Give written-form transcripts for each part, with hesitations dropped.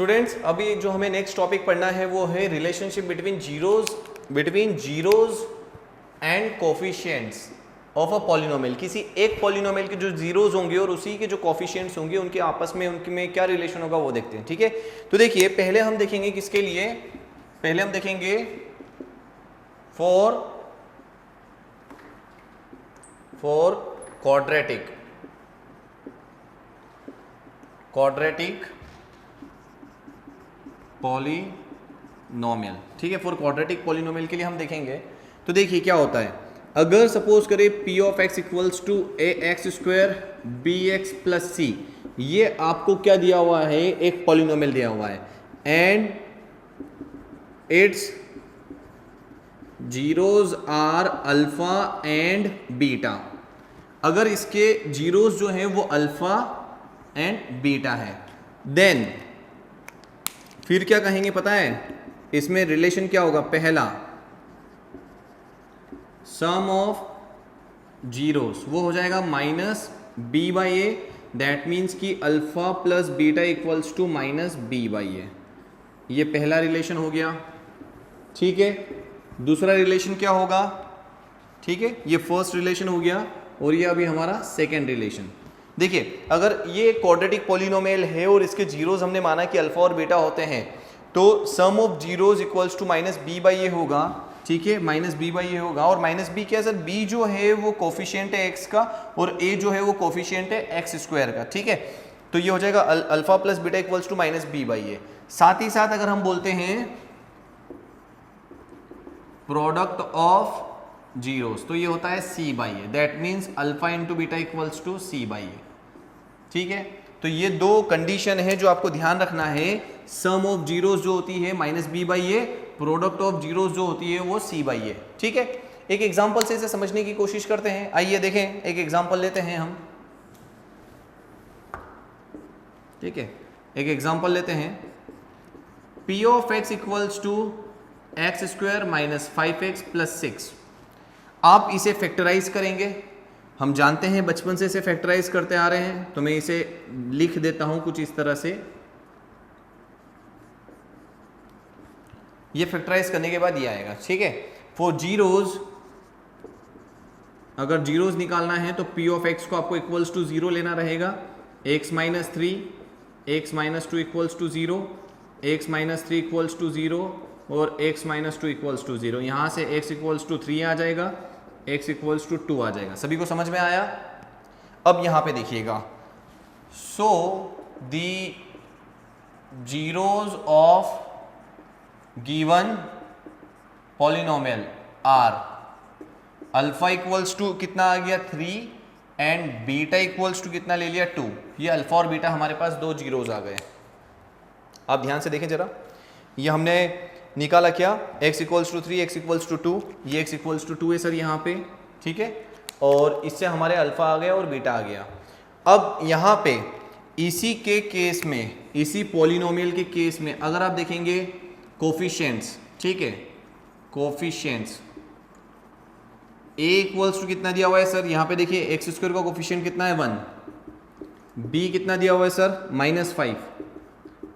Students अभी जो हमें नेक्स्ट टॉपिक पढ़ना है वो है relationship between zeros and coefficients of a polynomial. किसी एक पॉलिनोमियल के जो जीरोज होंगे और उसी के जो कोफिशिएंट्स होंगे उनके आपस में उनमें क्या रिलेशन होगा वो देखते हैं। ठीक है, तो देखिए पहले हम देखेंगे किसके लिए, पहले हम देखेंगे फॉर क्वाड्रेटिक पॉलिनोमियल। ठीक है, फॉर क्वाड्रेटिक पॉलिनोमियल के लिए हम देखेंगे। तो देखिए क्या होता है, अगर सपोज करें p of x equals to ax square bx plus c, ये आपको क्या दिया हुआ है, एक पॉलिनोमियल दिया हुआ है and its zeros are alpha and beta. अगर इसके जीरोज जो है वो अल्फा एंड बीटा है, देन फिर क्या कहेंगे पता है, इसमें रिलेशन क्या होगा, पहला सम ऑफ जीरोस वो हो जाएगा minus B by A, that means कि alpha plus beta equals to minus B by A. ये पहला रिलेशन हो गया। ठीक है, दूसरा रिलेशन क्या होगा, ठीक है, ये फर्स्ट रिलेशन हो गया और ये अभी हमारा सेकेंड रिलेशन। देखिए अगर ये क्वाड्रेटिक पॉलिनोमियल है और इसके जीरोज हमने माना कि अल्फा और बीटा होते हैं, तो sum of zeros equals to minus B by A होगा। ठीक है, माइनस बी बाई ए होगा और माइनस बी क्या है सर, बी जो है वो कोफिशिएंट है एक्स का और ए जो है वो कोफिशिएंट है एक्स स्क्वायर का। ठीक है, तो ये हो जाएगा alpha plus beta equals to minus B by A. साथ ही साथ अगर हम बोलते हैं प्रोडक्ट ऑफ जीरोस, तो ये होता है C by A, that means alpha into beta equals to C by ए। ठीक है, तो ये दो कंडीशन है जो आपको ध्यान रखना है। सम ऑफ जीरोस जो होती है minus B by a, product of zeros जो होती है वो सी बाई ए। ठीक है, एक एग्जांपल से इसे समझने की कोशिश करते हैं। आइए देखें, एक एग्जांपल लेते हैं हम। ठीक है, एक एग्जांपल लेते हैं, p of x equals to x square minus 5x plus 6। आप इसे फैक्टराइज करेंगे, हम जानते हैं बचपन से इसे फैक्टराइज करते आ रहे हैं, तो मैं इसे लिख देता हूं कुछ इस तरह से। ये फैक्टराइज करने के बाद ये आएगा। ठीक है, फॉर जीरोज, अगर जीरोज निकालना है तो p ऑफ x को आपको इक्वल्स टू 0 लेना रहेगा, x minus 3, x minus 2 equals to 0, x minus 3 equals to 0 और x माइनस 2 इक्वल्स टू 0। यहां से x इक्वल्स टू 3 आ जाएगा, x इक्वल्स टू 2 आ जाएगा। सभी को समझ में आया? अब यहां पे देखिएगा, so the zeros of given polynomial are alpha equals to कितना आ गया 3 एंड बीटा इक्वल्स टू कितना ले लिया 2। ये अल्फा और बीटा हमारे पास दो जीरोज आ गए। आप ध्यान से देखें जरा, ये हमने निकाला क्या, x equals to 3, x equals to 2, ये x इक्वल्स टू 2 है सर यहाँ पे। ठीक है, और इससे हमारे अल्फा आ गया और बीटा आ गया। अब यहाँ पे इसी के केस में, इसी पॉलिनोमियल के केस में अगर आप देखेंगे कोफिशिएंट्स, ठीक है, कोफिशिएंट्स a इक्वल्स टू कितना दिया हुआ है सर, यहाँ पे देखिए एक्स स्क्वायर का कोफिशिएंट कितना है 1, b कितना दिया हुआ है सर -5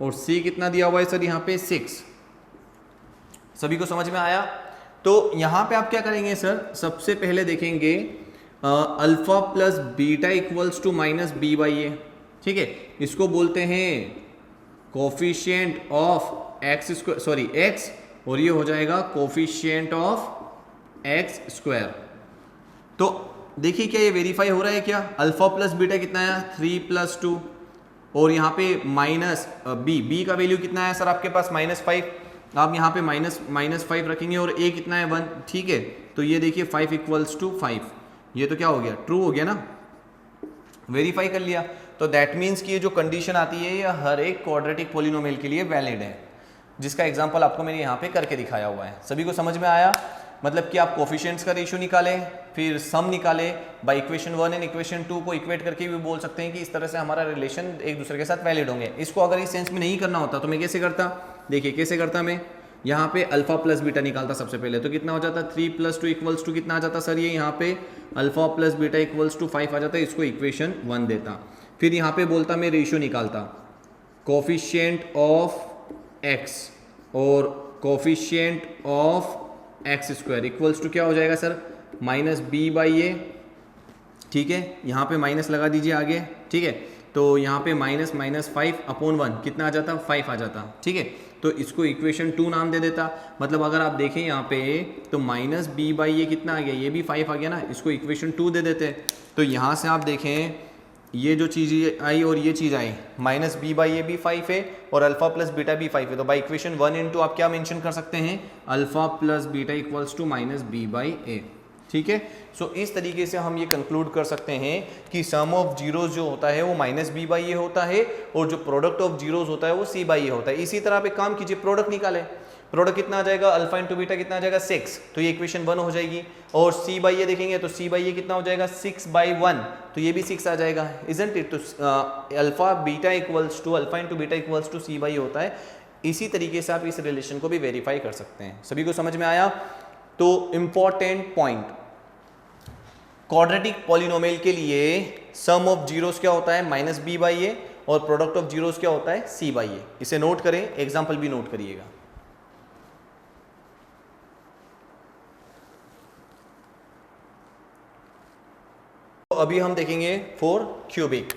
और c कितना दिया हुआ है सर यहाँ पे 6। सभी को समझ में आया? तो यहाँ पे आप क्या करेंगे सर, सबसे पहले देखेंगे alpha plus beta equals to minus B by ए। ठीक है, इसको बोलते हैं coefficient of x square, sorry X, और ये हो जाएगा कोफिशिएंट ऑफ एक्स स्क्वायर। तो देखिए क्या ये वेरीफाई हो रहा है क्या, अल्फा प्लस बीटा कितना है 3 प्लस 2 और यहाँ पे माइनस बी का वैल्यू कितना है सर आपके पास -5, आप यहाँ पे -5 रखेंगे और a कितना है 1। ठीक है, तो ये देखिए 5 इक्वल्स टू 5, ये तो क्या हो गया, ट्रू हो गया ना, वेरीफाई कर लिया। तो दैट मीन्स कि ये जो कंडीशन आती है ये हर एक क्वाड्रेटिक पॉलिनोमियल के लिए वैलिड है, जिसका एग्जांपल आपको मैंने यहाँ पे करके दिखाया हुआ है। सभी को समझ में आया? मतलब कि आप कोफिशिएंट्स का रेशियो निकालें, फिर सम निकाले, बाय इक्वेशन 1 एंड इक्वेशन 2 को इक्वेट करके भी बोल सकते हैं कि इस तरह से हमारा रिलेशन एक दूसरे के साथ वैलिड होंगे। इसको अगर इस सेंस में नहीं करना होता तो मैं कैसे करता, देखिए कैसे करता, मैं यहाँ पे अल्फा प्लस बीटा निकालता सबसे पहले, तो कितना हो जाता 3 प्लस 2 इक्वल्स टू कितना आ जाता सर, ये यहाँ पे alpha plus beta equals to 5 आ जाता है, इसको इक्वेशन 1 देता। फिर यहाँ पे बोलता मैं रेशियो निकालता, कोफिशिएंट ऑफ एक्स और coefficient of x square equals to क्या हो जाएगा सर, माइनस बी बाई ए। ठीक है, यहाँ पे माइनस लगा दीजिए आगे। ठीक है, तो यहाँ पे माइनस माइनस 5/1 कितना आ जाता, 5 आ जाता। ठीक है, तो इसको इक्वेशन 2 नाम दे देता। मतलब अगर आप देखें यहाँ पे तो माइनस बी बाई ये कितना आ गया, ये भी 5 आ गया ना, इसको इक्वेशन 2 दे देते। तो यहाँ से आप देखें ये जो चीज़ आई और ये चीज़ आई, माइनस बी बाई ए भी 5 है और अल्फा प्लस बीटा भी 5 है। तो बाई इक्वेशन 1 इंटू आप क्या मेंशन कर सकते हैं, alpha plus beta equals to minus B by ए। ठीक है, सो इस तरीके से हम ये कंक्लूड कर सकते हैं कि सम ऑफ जीरोज जो होता है वो माइनस बी बाई ए होता है और जो प्रोडक्ट ऑफ जीरोज होता है वो सी बाई ए होता है। इसी तरह आप एक काम कीजिए, प्रोडक्ट निकालें। प्रोडक्ट कितना आ जाएगा, अल्फा इंटू बीटा कितना आ जाएगा 6, तो ये इक्वेशन 1 हो जाएगी। और सी बाई ए देखेंगे तो सी बाई ए कितना हो जाएगा 6/1, तो ये भी 6 आ जाएगा, इजंट इट। तो alpha beta equals to alpha into beta equals to C by A होता है। इसी तरीके से आप इस रिलेशन को भी वेरीफाई कर सकते हैं। सभी को समझ में आया? तो इंपॉर्टेंट पॉइंट, क्वाड्रेटिक पॉलिनोमियल के लिए सम ऑफ जीरोस क्या होता है, माइनस बी बाई ए, और प्रोडक्ट ऑफ जीरोस क्या होता है, सी बाई ए। इसे नोट करें, एग्जाम्पल भी नोट करिएगा। तो अभी हम देखेंगे for cubic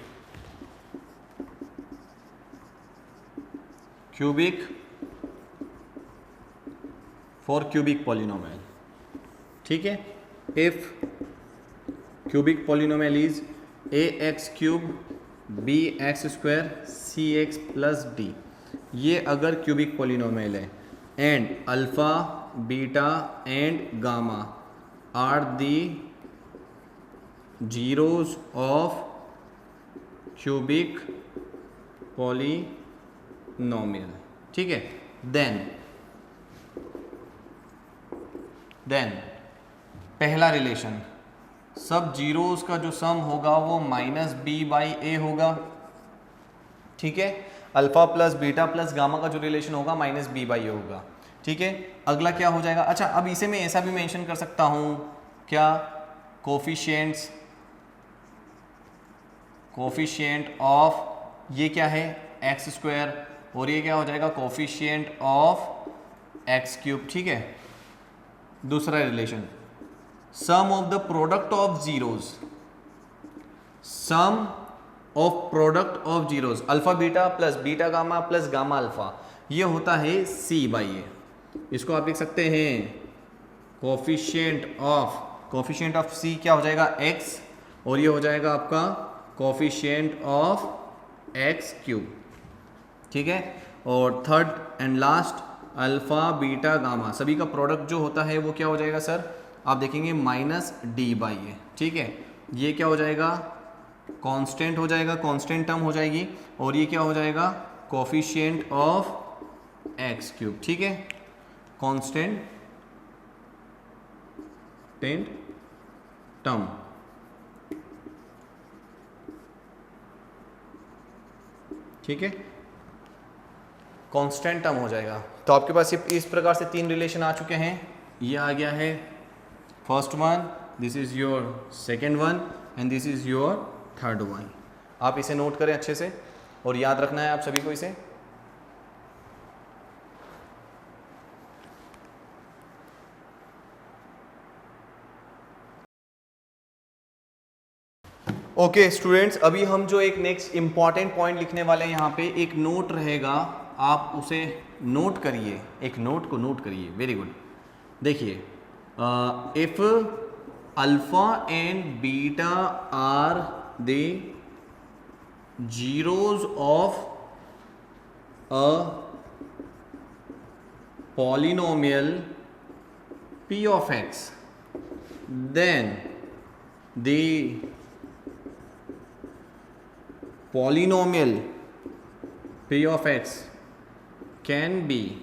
for cubic polynomial. ठीक है, if cubic polynomial is ax cube bx square cx plus d, ये अगर cubic polynomial है and alpha beta and gamma are the zeros of cubic polynomial, ठीक है, then पहला रिलेशन, सब zeros का जो सम होगा वो माइनस बी बाई ए होगा। ठीक है, alpha plus beta plus gamma का जो रिलेशन होगा माइनस बी बाई ए होगा। ठीक है, अगला क्या हो जाएगा, अच्छा अब इसे मैं ऐसा भी मेंशन कर सकता हूं क्या, कोफिशिएंट ऑफ ये क्या है एक्स स्क्वायर, और ये क्या हो जाएगा कोफिशिएंट ऑफ एक्स क्यूब। ठीक है, दूसरा relation, sum of the product of zeros, sum of product of zeros alpha beta plus beta gamma plus gamma alpha, ये होता है सी बाई ए। इसको आप लिख सकते हैं कोफिशिएंट ऑफ सी क्या हो जाएगा एक्स, और ये हो जाएगा आपका कोफिशिएंट ऑफ एक्स क्यूब। ठीक है, और third and last alpha beta gamma, सभी का प्रोडक्ट जो होता है वो क्या हो जाएगा सर, आप देखेंगे माइनस डी बाई ए। ठीक है, ये क्या हो जाएगा कांस्टेंट हो जाएगा, कांस्टेंट टर्म हो जाएगी, और ये क्या हो जाएगा कोफिशिएंट ऑफ एक्स क्यूब। ठीक है, कांस्टेंट टर्म। ठीक है, कांस्टेंट टर्म हो जाएगा। तो आपके पास इस प्रकार से 3 रिलेशन आ चुके हैं। ये आ गया है first one, this is your second one and this is your third one. आप इसे नोट करें अच्छे से और याद रखना है आप सभी को इसे। ओके स्टूडेंट्स, अभी हम जो एक नेक्स्ट इंपॉर्टेंट पॉइंट लिखने वाले हैं, यहाँ पे एक नोट रहेगा, आप उसे नोट करिए, एक नोट को नोट करिए। Very good. देखिए, if alpha and beta are the zeros of a polynomial p of x, then the polynomial p of x can be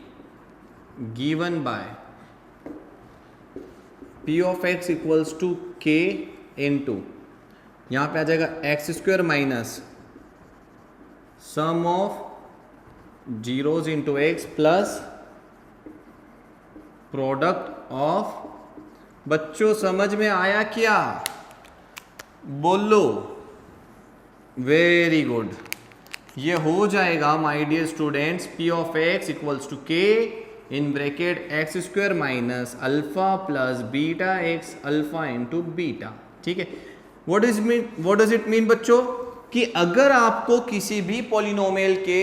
given by p of x equals to k into, यहाँ पे आ जाएगा X square minus sum of zeros into X plus product of. बच्चों समझ में आया क्या? बोलो। Very good. ये हो जाएगा my dear students P of x equals to K in bracket X square minus alpha plus beta X alpha into beta. ठीक है, व्हाट डज इट मीन बच्चों कि अगर आपको किसी भी पॉलिनोमियल के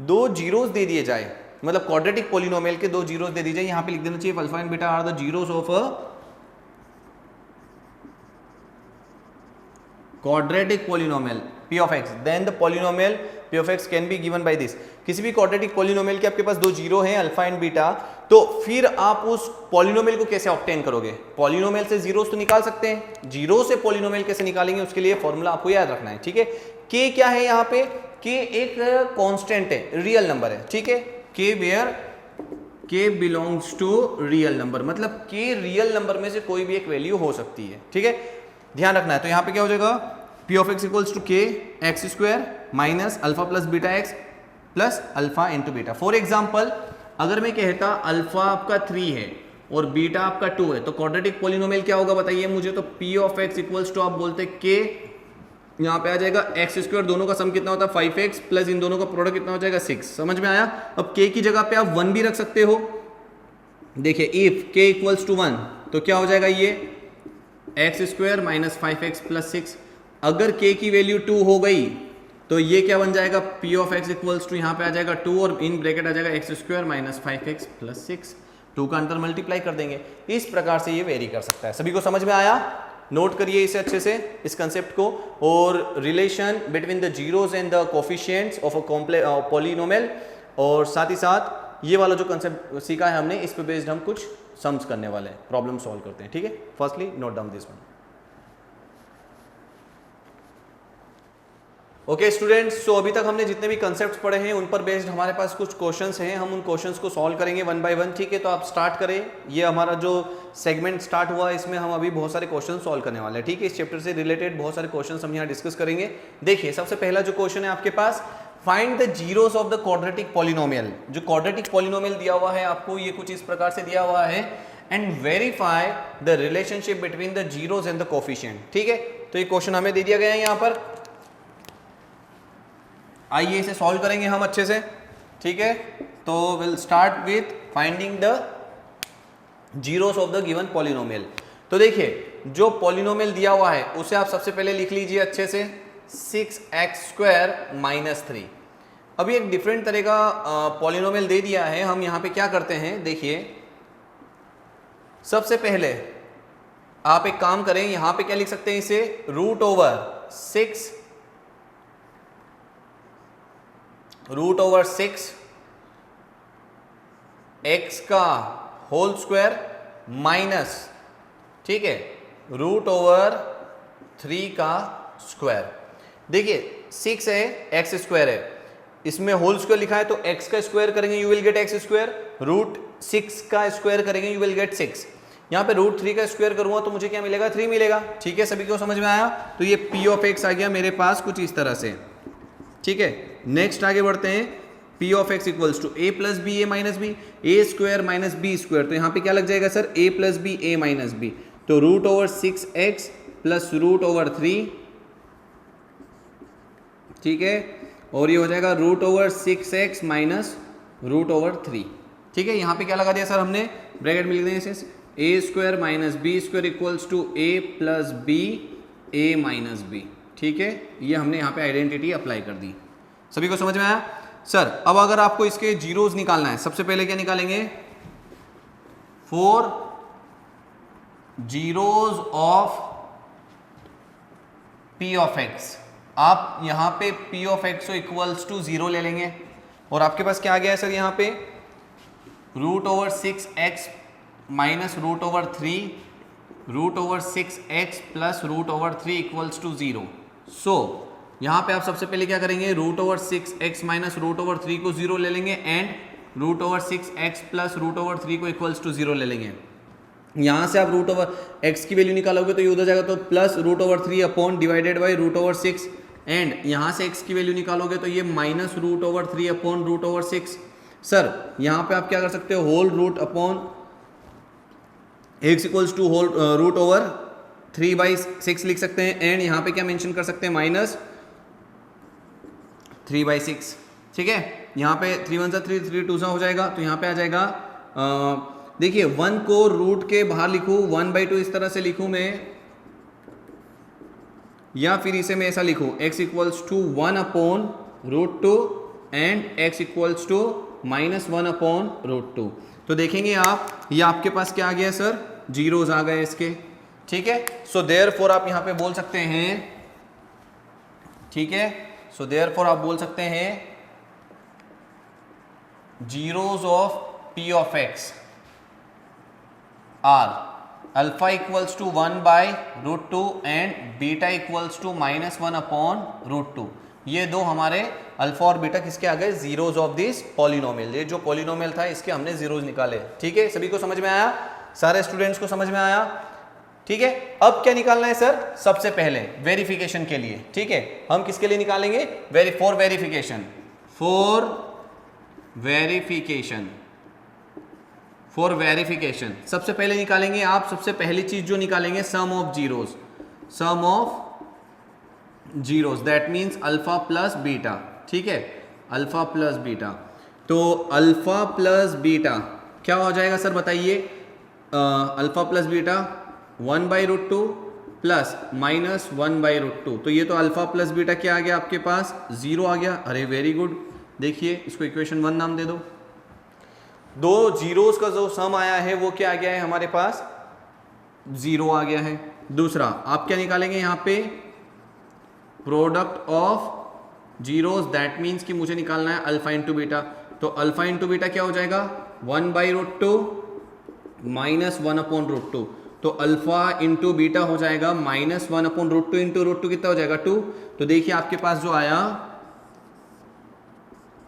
दो जीरोस दे दिए जाए, मतलब क्वाड्रेटिक पॉलिनोमियल के दो जीरोस दे दी जाए, यहां पे लिख देना चाहिए alpha and beta are the zeros of a quadratic polynomial p of x, then the polynomial p of x can be given by this। किसी भी quadratic polynomial के आपके पास दो जीरो हैं अल्फा एंड बीटा, तो फिर आप उस polynomial को कैसे ऑब्टेन करोगे? polynomial से जीरोस तो निकाल सकते हैं, जीरो से polynomial कैसे निकालेंगे उसके लिए फॉर्मूला आपको याद रखना है। ठीक है, k क्या है यहाँ पे? k एक कांस्टेंट है, रियल नंबर है। ठीक है, k where k belongs to real number, मतलब k रियल नंबर में से कोई भी एक वैल्यू हो सकती है। ठीक है, ध्यान रखना है। तो यहां पे क्या हो जाएगा? p of x equals to k x square minus alpha plus beta x plus alpha into beta. For example अगर मैं कहता अल्फा आपका 3 है और बीटा आपका 2 है, तो क्वाड्रेटिक पॉलिनोमियल क्या होगा बताइए मुझे? तो p of x equals to आप बोलते k, यहाँ पे आ जाएगा एक्स स्क्वायर, दोनों का सम कितना होता है 5x प्लस इन दोनों का प्रोडक्ट कितना हो जाएगा 6। समझ में आया? अब k की जगह पे आप 1 भी रख सकते हो। देखिए इफ k इक्वल्स टू 1 तो क्या हो जाएगा? ये x square minus 5x plus 6। अगर k की वैल्यू 2 हो गई तो ये क्या बन जाएगा? p of x equals to यहाँ पे आ जाएगा 2 और इन ब्रैकेट आ जाएगा X square minus 5x plus 6। 2 का अंतर मल्टीप्लाई कर देंगे। इस प्रकार से ये वेरी कर सकता है। सभी को समझ में आया? नोट करिए इसे अच्छे से, इस कंसेप्ट को। और relation between the zeros and the coefficients of a polynomial, और साथ ही साथ ये वाला जो कंसेप्ट सीखा है हमने, इस पे बेस्ड हम कुछ सम्स करने वाले हैं, प्रॉब्लम सॉल्व करते हैं। ठीक है, firstly note down this one. Okay students, so अभी तक हमने जितने भी कंसेप्ट्स पढ़े हैं उन पर बेस्ड हमारे पास कुछ क्वेश्चंस हैं, हम उन क्वेश्चंस को सॉल्व करेंगे वन बाय वन। ठीक है, तो आप स्टार्ट करें। ये हमारा जो सेगमेंट स्टार्ट हुआ है इसमें हम अभी बहुत सारे क्वेश्चन सॉल्व करने वाले हैं। ठीक है, इस चैप्टर से रिलेटेड बहुत सारे क्वेश्चन हम यहाँ डिस्कस करेंगे। देखिए सबसे पहला जो क्वेश्चन है आपके पास, find the zeros of the quadratic polynomial. जो क्वाड्रेटिक पॉलिनोमियल दिया हुआ है आपको, ये कुछ इस प्रकार से दिया हुआ है, and verify the relationship between the zeros and the coefficient. ठीक है, तो ये क्वेश्चन हमें दे दिया गया है यहाँ पर। आइए इसे सॉल्व करेंगे हम अच्छे से। ठीक है, तो will start with finding the zeros of the given polynomial. तो देखिए जो पॉलिनोमियल दिया हुआ है उसे आप सबसे पहले लिख लीजिए अच्छे से, 6x स्क्वायर माइनस 3। अभी एक डिफरेंट तरह का पॉलिनोमियल दे दिया है, हम यहाँ पे क्या करते हैं देखिए, सबसे पहले आप एक काम करें, यहां पे क्या लिख सकते हैं इसे, रूट ओवर 6 x का होल स्क्वायर माइनस, ठीक है, रूट ओवर 3 का स्क्वायर। देखिए 6 है, x स्क्वायर है, इसमें होल स्क्वायर लिखा है तो x का स्क्वायर करेंगे you will get x square, root 6 का स्क्वायर करेंगे यू विल गेट 6। यहाँ पे रूट 3 का स्क्वायर करूंगा तो मुझे क्या मिलेगा, 3 मिलेगा। ठीक है, सभी को समझ में आया? तो ये p ऑफ x आ गया मेरे पास कुछ इस तरह से। ठीक है, नेक्स्ट आगे बढ़ते हैं, p of x equals to a plus B A minus B, A square minus B square. तो यहाँ पे क्या लग जाएगा sir, a plus B A minus B, तो root over 6x plus root over 3, ठीक है, और ये हो जाएगा root over 6x minus root over 3। ठीक है, यहाँ पे क्या लगा दिया सर हमने, ब्रैकेट में लिख देंगे A square minus B square equals to A plus B A minus B. ठीक है, ये हमने यहाँ पे आइडेंटिटी अप्लाई कर दी। सभी को समझ में आया? सर अब अगर आपको इसके जीरोस निकालना है, सबसे पहले क्या निकालेंगे, 4 zeros of p of x। आप यहाँ पे p ऑफ x को इक्वल्स टू 0 ले लेंगे, और आपके पास क्या आ गया है सर यहाँ पे, root over 6x minus root over 3, root over 6x plus root over 3 equals to 0। So यहाँ पे आप सबसे पहले क्या करेंगे, root over 6x minus root over 3 को 0 ले लेंगे, and root over 6x plus root over 3 को इक्वल्स टू 0 ले लेंगे। यहाँ से आप रूट ओवर x की वैल्यू निकालोगे तो ये उधर जाएगा, तो plus root over 3 upon divided by root over 6, and यहाँ से x की वैल्यू निकालोगे तो ये minus root over 3 upon root over 6। Sir यहाँ पे आप क्या कर सकते हो, whole root upon x equals to whole root over 3/6 लिख सकते हैं, एंड यहाँ पे क्या मेंशन कर सकते हैं, माइनस 3/6, ठीक है। यहाँ पे 3 1 3 3 2 हो जाएगा, तो यहाँ पे आ जाएगा देखिए 1 को रूट के बाहर लिखूँ 1/2 इस तरह से लिखूँ मैं, या फिर इसे मैं ऐसा लिखूँ x equals to 1/√2 and x equals to -1/√2। तो देखेंगे आप ये आपके पास क्या आ गया सर, जीरोस आ गए इसके, ठीक है। सो देयरफॉर आप यहाँ पे बोल सकते हैं, ठीक है, सो देयरफॉर आप बोल सकते हैं zeros of p of x are alpha equals to 1/√2 and beta equals to -1/√2। ये दो हमारे अल्फा और बीटा किसके आ गए, जीरोस ऑफ दिस पॉलिनोमियल। ये जो पॉलिनोमियल था इसके हमने जीरोस निकाले, ठीक है। सभी को समझ में आया, सारे स्टूडेंट्स को समझ में आया, ठीक है। अब क्या निकालना है सर, सबसे पहले वेरिफिकेशन के लिए, ठीक है। हम किसके लिए निकालेंगे, फॉर वेरिफिकेशन, फॉर वेरिफिकेशन सबसे पहले निकालेंगे आप, सबसे पहली चीज जो निकालेंगे sum of zeros, that means alpha plus beta, ठीक है, अल्फा प्लस बीटा। तो अल्फा प्लस बीटा क्या हो जाएगा सर बताइए, अल्फा प्लस बीटा 1/√2 प्लस -1/√2। तो ये तो अल्फा प्लस बीटा क्या आ गया आपके पास, 0 आ गया। अरे वेरी गुड, देखिए इसको इक्वेशन 1 नाम दे दो। दो जीरोस का जो सम आया है वो क्या आ गया है हमारे पास, 0 आ गया है। दूसरा आप क्या निकालेंगे यहाँ पे, product of zeros, that means कि मुझे निकालना है अल्फा इंटू बीटा। तो अल्फा इंटू बीटा क्या हो जाएगा, 1/√2 -1/√2। तो अल्फा इंटू बीटा हो जाएगा -1/√2 इंटू √2 कितना हो जाएगा, 2। तो देखिए आपके पास जो आया,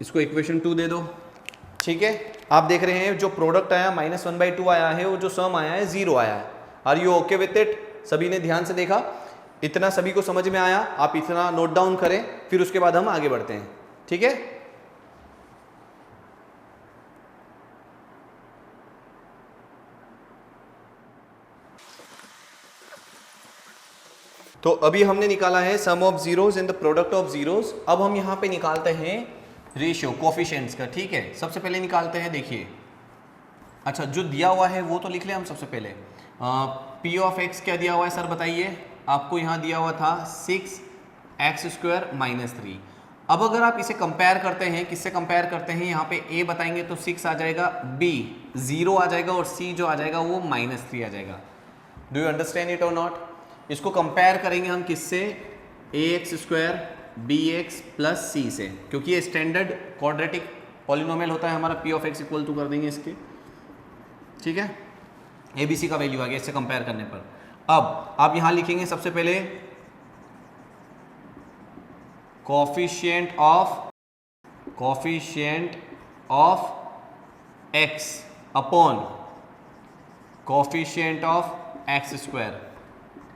इसको इक्वेशन 2 दे दो, ठीक है। आप देख रहे हैं जो प्रोडक्ट आया -1/2 आया है, वो जो सम आया है 0 आया है। Are you okay with it, सभी ने ध्यान से देखा, इतना सभी को समझ में आया, आप इतना नोट डाउन करें, फिर उसके बाद हम आगे बढ़ते हैं, ठीक है। तो अभी हमने निकाला है sum of zeros and the product of zeros. अब हम यहाँ पे निकालते हैं रेशियो कोफिशिएंट्स का, ठीक है। सबसे पहले निकालते हैं, देखिए अच्छा जो दिया हुआ है वो तो लिख लें हम सबसे पहले। p ऑफ x क्या दिया हुआ है सर बताइए, आपको यहाँ दिया हुआ था 6x² -3। अब अगर आप इसे कंपेयर करते हैं, किससे कंपेयर करते हैं, यहाँ पे a बताएंगे तो 6 आ जाएगा, b 0 आ जाएगा और c जो आ जाएगा वो -3 आ जाएगा। डू यू अंडरस्टैंड इट और नॉट। इसको कंपेयर करेंगे हम किससे, ax² bx प्लस c से, क्योंकि ये स्टैंडर्ड क्वाड्रेटिक पॉलिनोमियल होता है हमारा। p of x equal to कर देंगे इसके, ठीक है, abc का वैल्यू आ गया इससे कंपेयर करने पर। अब आप यहां लिखेंगे सबसे पहले coefficient of x upon coefficient of x²,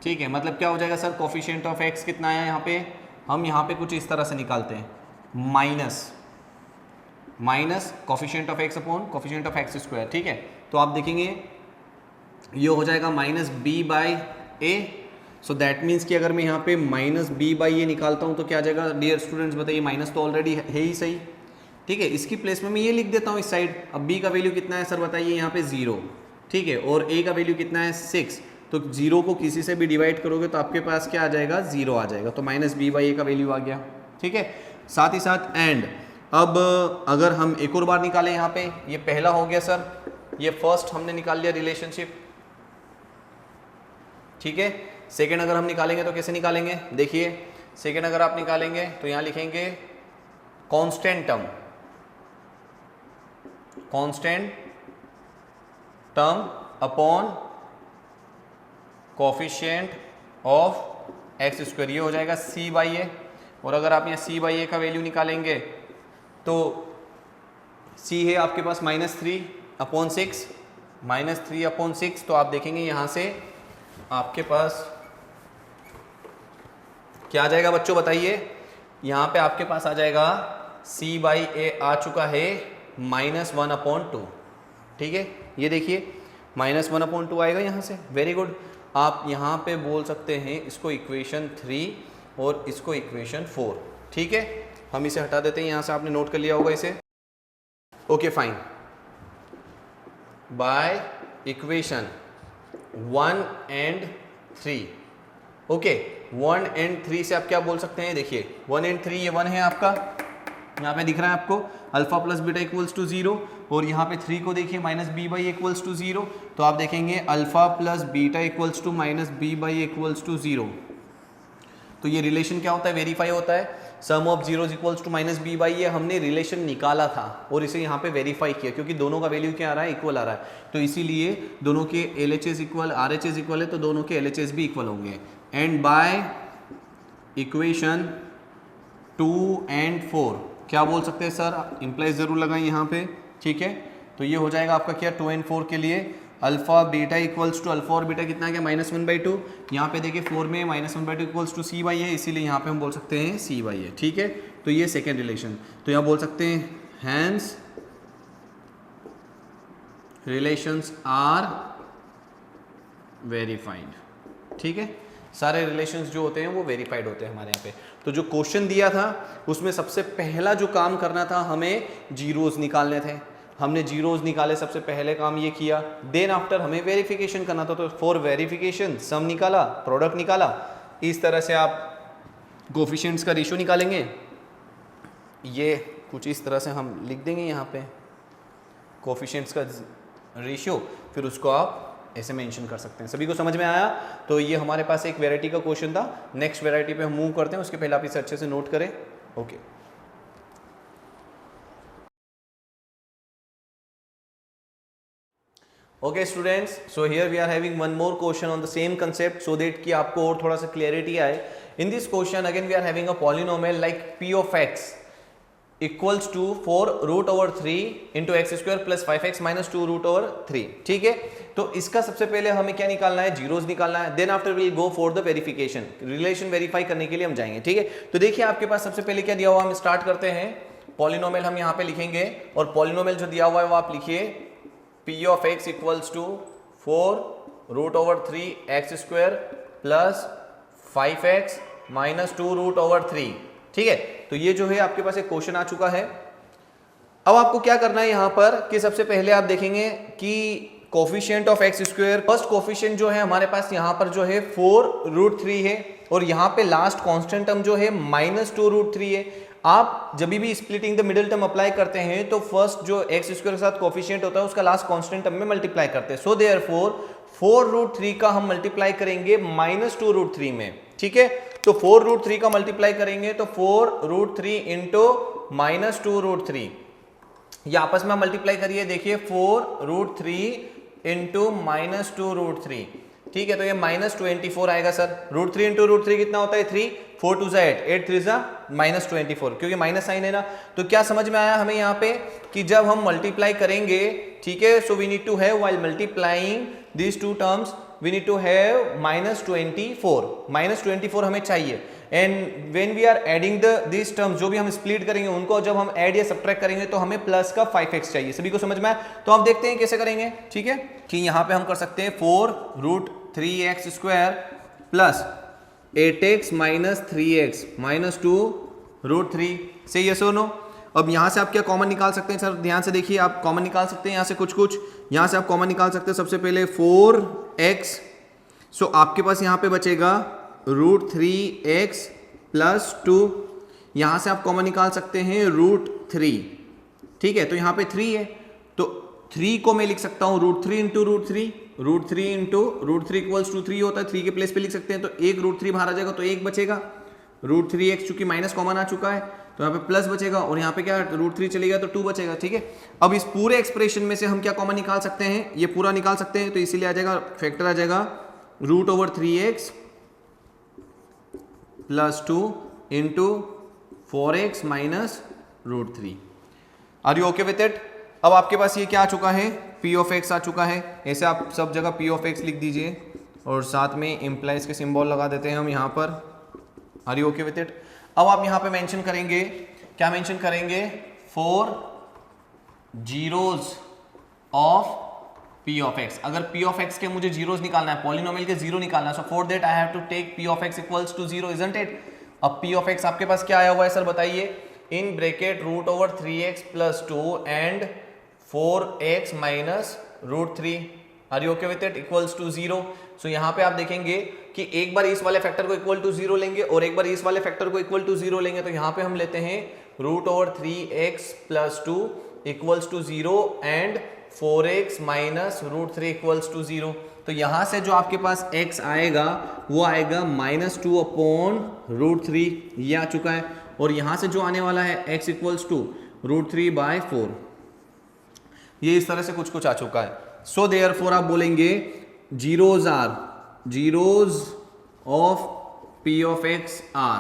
ठीक है। मतलब क्या हो जाएगा सर, कोफिशिएंट ऑफ x कितना आया यहाँ पे, हम यहाँ पे कुछ इस तरह से निकालते हैं, minus coefficient of x upon coefficient of x², ठीक है। तो आप देखेंगे ये हो जाएगा -b/a। सो दैट मीन्स कि अगर मैं यहाँ पे -b/a निकालता हूँ तो क्या आ जाएगा डियर स्टूडेंट्स बताइए, माइनस तो ऑलरेडी है ही सही, ठीक है। इसकी प्लेस में मैं ये लिख देता हूँ इस साइड। अब b का वैल्यू कितना है सर बताइए, यहाँ पे 0, ठीक है, और a का वैल्यू कितना है 6। तो 0 को किसी से भी डिवाइड करोगे तो आपके पास क्या आ जाएगा, 0 आ जाएगा। तो -b/a का वैल्यू आ गया, ठीक है। साथ ही साथ एंड, अब अगर हम एक और बार निकालें यहाँ पे, ये पहला हो गया सर, ये फर्स्ट हमने निकाल लिया रिलेशनशिप, ठीक है। सेकेंड अगर हम निकालेंगे तो कैसे निकालेंगे, देखिए सेकेंड अगर आप निकालेंगे तो यहाँ लिखेंगे constant term upon coefficient of x², ये हो जाएगा c/a। और अगर आप यहाँ c/a का वैल्यू निकालेंगे तो c है आपके पास -3/6, तो आप देखेंगे यहाँ से आपके पास क्या आ जाएगा बच्चों बताइए, यहाँ पे आपके पास आ जाएगा c/a आ चुका है -1/2, ठीक है। ये देखिए -1/2 आएगा यहाँ से, वेरी गुड। आप यहाँ पे बोल सकते हैं इसको इक्वेशन 3 और इसको इक्वेशन 4, ठीक है। हम इसे हटा देते हैं यहाँ से, आपने नोट कर लिया होगा इसे। Okay fine, by equation 1 and 3। Okay 1 and 3 से आप क्या बोल सकते हैं, देखिए 1 and 3 ये 1 है आपका, यहाँ पे दिख रहा है आपको alpha plus beta equals to 0, और यहाँ पे 3 को देखिए minus B by equals to 0, तो आप देखेंगे alpha plus beta equals to minus B by equals to 0। तो ये रिलेशन क्या होता है, वेरीफाई होता है। Sum of zeros equals to minus B by, ये हमने रिलेशन निकाला था और इसे यहाँ पे वेरीफाई किया, क्योंकि दोनों का वैल्यू क्या आ रहा है, इक्वल आ रहा है, तो इसीलिए दोनों के LHS इक्वल, RHS इक्वल है, तो दोनों के LHS भी इक्वल होंगे। एंड बाय इक्वेशन 2 and 4 क्या बोल सकते हैं सर, इंप्लाइज जरूर लगाएं यहाँ पे, ठीक है। तो ये हो जाएगा आपका क्या, 2 and 4 के लिए alpha beta equals to, alpha और बीटा कितना है, -1/2, यहाँ पे देखिए 4 में -1/2 इक्वल्स टू c बाई है, इसीलिए यहाँ पे हम बोल सकते हैं c बाई है, ठीक है। तो ये सेकेंड रिलेशन, तो यहाँ बोल सकते हैं हैंस रिलेशंस आर वेरीफाइड, ठीक है। सारे रिलेशंस जो होते हैं वो वेरीफाइड होते हैं हमारे यहाँ पे। तो जो क्वेश्चन दिया था उसमें सबसे पहला जो काम करना था, हमें जीरोज निकालने थे, हमने जीरोज निकाले, सबसे पहले काम ये किया। देन आफ्टर हमें वेरिफिकेशन करना था, तो फॉर वेरिफिकेशन सम निकाला, प्रोडक्ट निकाला। इस तरह से आप कोफिशिएंट्स का रेशियो निकालेंगे, ये कुछ इस तरह से हम लिख देंगे यहाँ पे कोफिशिएंट्स का रेशियो, फिर उसको आप ऐसे मेंशन कर सकते हैं। सभी को समझ में आया? तो ये हमारे पास एक वैरायटी का क्वेश्चन था। नेक्स्ट वैरायटी पे हम मूव करते हैं, उसके पहले आप इसे अच्छे से नोट करें। Okay okay students, so here we are having one more question on the same concept, so that कि आपको और थोड़ा सा क्लियरिटी आए। In this question again we are having a polynomial like p of x equals to 4√3 into x square plus 5x minus 2√3, ठीक है। तो इसका सबसे पहले हमें क्या निकालना है, जीरोज निकालना है। Then after will go for the verification, relation verify करने के लिए हम जाएंगे, ठीक है। तो देखिए आपके पास सबसे पहले क्या दिया हुआ, हम स्टार्ट करते हैं। पॉलिनोमियल हम यहाँ पे लिखेंगे, और पॉलिनोमियल जो दिया हुआ है वो आप लिखिए p of x equals to 4√3 x square plus 5x minus 2√3, ठीक है। तो ये जो है आपके पास एक क्वेश्चन आ चुका है। अब आपको क्या करना है यहाँ पर कि सबसे पहले आप देखेंगे कि coefficient of x square, first coefficient जो है हमारे पास यहाँ पर जो है 4√3 है, और यहाँ पे लास्ट कांस्टेंट टर्म जो है -2√3 है। आप जब भी splitting the middle term apply करते हैं तो फर्स्ट जो एक्स स्क्वायर के साथ कोफिशिएंट होता है उसका लास्ट कांस्टेंट टर्म में मल्टीप्लाई करते हैं। सो देयरफॉर 4√3 का हम मल्टीप्लाई करेंगे -2√3 में, ठीक है। तो 4√3 का मल्टीप्लाई करेंगे तो 4√3 इंटू -2√3, ये आपस में मल्टीप्लाई करिए, देखिए 4√3 इंटू -2√3, ठीक है। तो ये -24 आएगा सर। √3 इंटू √3 कितना होता है, 3, 4 2 ज़ा 8, 8 3 ज़ा -24, क्योंकि माइनस साइन है ना। तो क्या समझ में आया हमें यहाँ पे कि जब हम मल्टीप्लाई करेंगे, ठीक है, so we need to have while multiplying these two terms we need to have -24 हमें चाहिए। And when we are adding this terms, जो भी हम स्प्लिट करेंगे उनको जब हम ऐड या सब्ट्रैक्ट करेंगे तो हमें प्लस का 5x चाहिए। सभी को समझ में आया? तो आप देखते हैं कैसे करेंगे, ठीक है। कि यहाँ पे हम कर सकते हैं 4√3x square plus 8x minus 3x minus 2√3 से ये सुनो। अब यहाँ से आप क्या कॉमन निकाल सकते हैं सर, ध्यान से देखिए, आप कॉमन निकाल सकते हैं यहाँ से कुछ यहाँ से आप कॉमन निकाल सकते हैं। सबसे पहले 4x, सो आपके पास यहाँ पे बचेगा √3x प्लस 2, यहाँ से आप कॉमन निकाल सकते हैं √3, ठीक है। तो यहाँ पे 3 है, तो 3 को मैं लिख सकता हूँ √3 इंटू √3, √3 इंटू √3 इक्वल्स टू 3 होता है, 3 के प्लेस पे लिख सकते हैं। तो एक √3 बाहर आ जाएगा तो 1 बचेगा, √3x चूंकि माइनस कॉमन आ चुका है तो यहाँ पे प्लस बचेगा, और यहाँ पे क्या √3 चलेगा तो 2 बचेगा, ठीक है। अब इस पूरे एक्सप्रेशन में से हम क्या कॉमन निकाल सकते हैं, ये पूरा निकाल सकते हैं, तो इसीलिए आ जाएगा फैक्टर आ जाएगा √3x plus 2 into 4x minus √3। Are you okay with it? अब आपके पास ये क्या आ चुका है, p of x आ चुका है। ऐसे आप सब जगह p of x लिख दीजिए और साथ में इम्प्लाइज के सिंबल लगा देते हैं हम यहाँ पर। Are you okay with it? अब आप यहाँ पे मेंशन करेंगे, क्या मेंशन करेंगे, 4 zeros of p of x। अगर p of x के मुझे जीरोज निकालना है, पॉलिनोमियल के जीरो निकालना है, so for that I have to take p of x equals to 0, isn't it. अब p of x आपके पास क्या आया हुआ है सर, बताइए, in bracket root over 3x plus 2 and 4x minus root 3, are you okay with it, equals to 0। So यहाँ पे आप देखेंगे कि एक बार इस वाले फैक्टर को इक्वल टू 0 लेंगे और एक बार इस वाले फैक्टर को इक्वल टू 0 लेंगे, तो यहाँ पे हम लेते हैं root over 3x plus 2 equals to 0 and 4x minus root 3 equals to 0। तो यहां से जो आपके पास x आएगा वो आएगा -2 अपॉन रूट 3, ये आ चुका है। और यहां से जो आने वाला है x equals to root 3 by 4, ये इस तरह से कुछ कुछ आ चुका है। सो देयरफॉर आप बोलेंगे zeros of p of x are,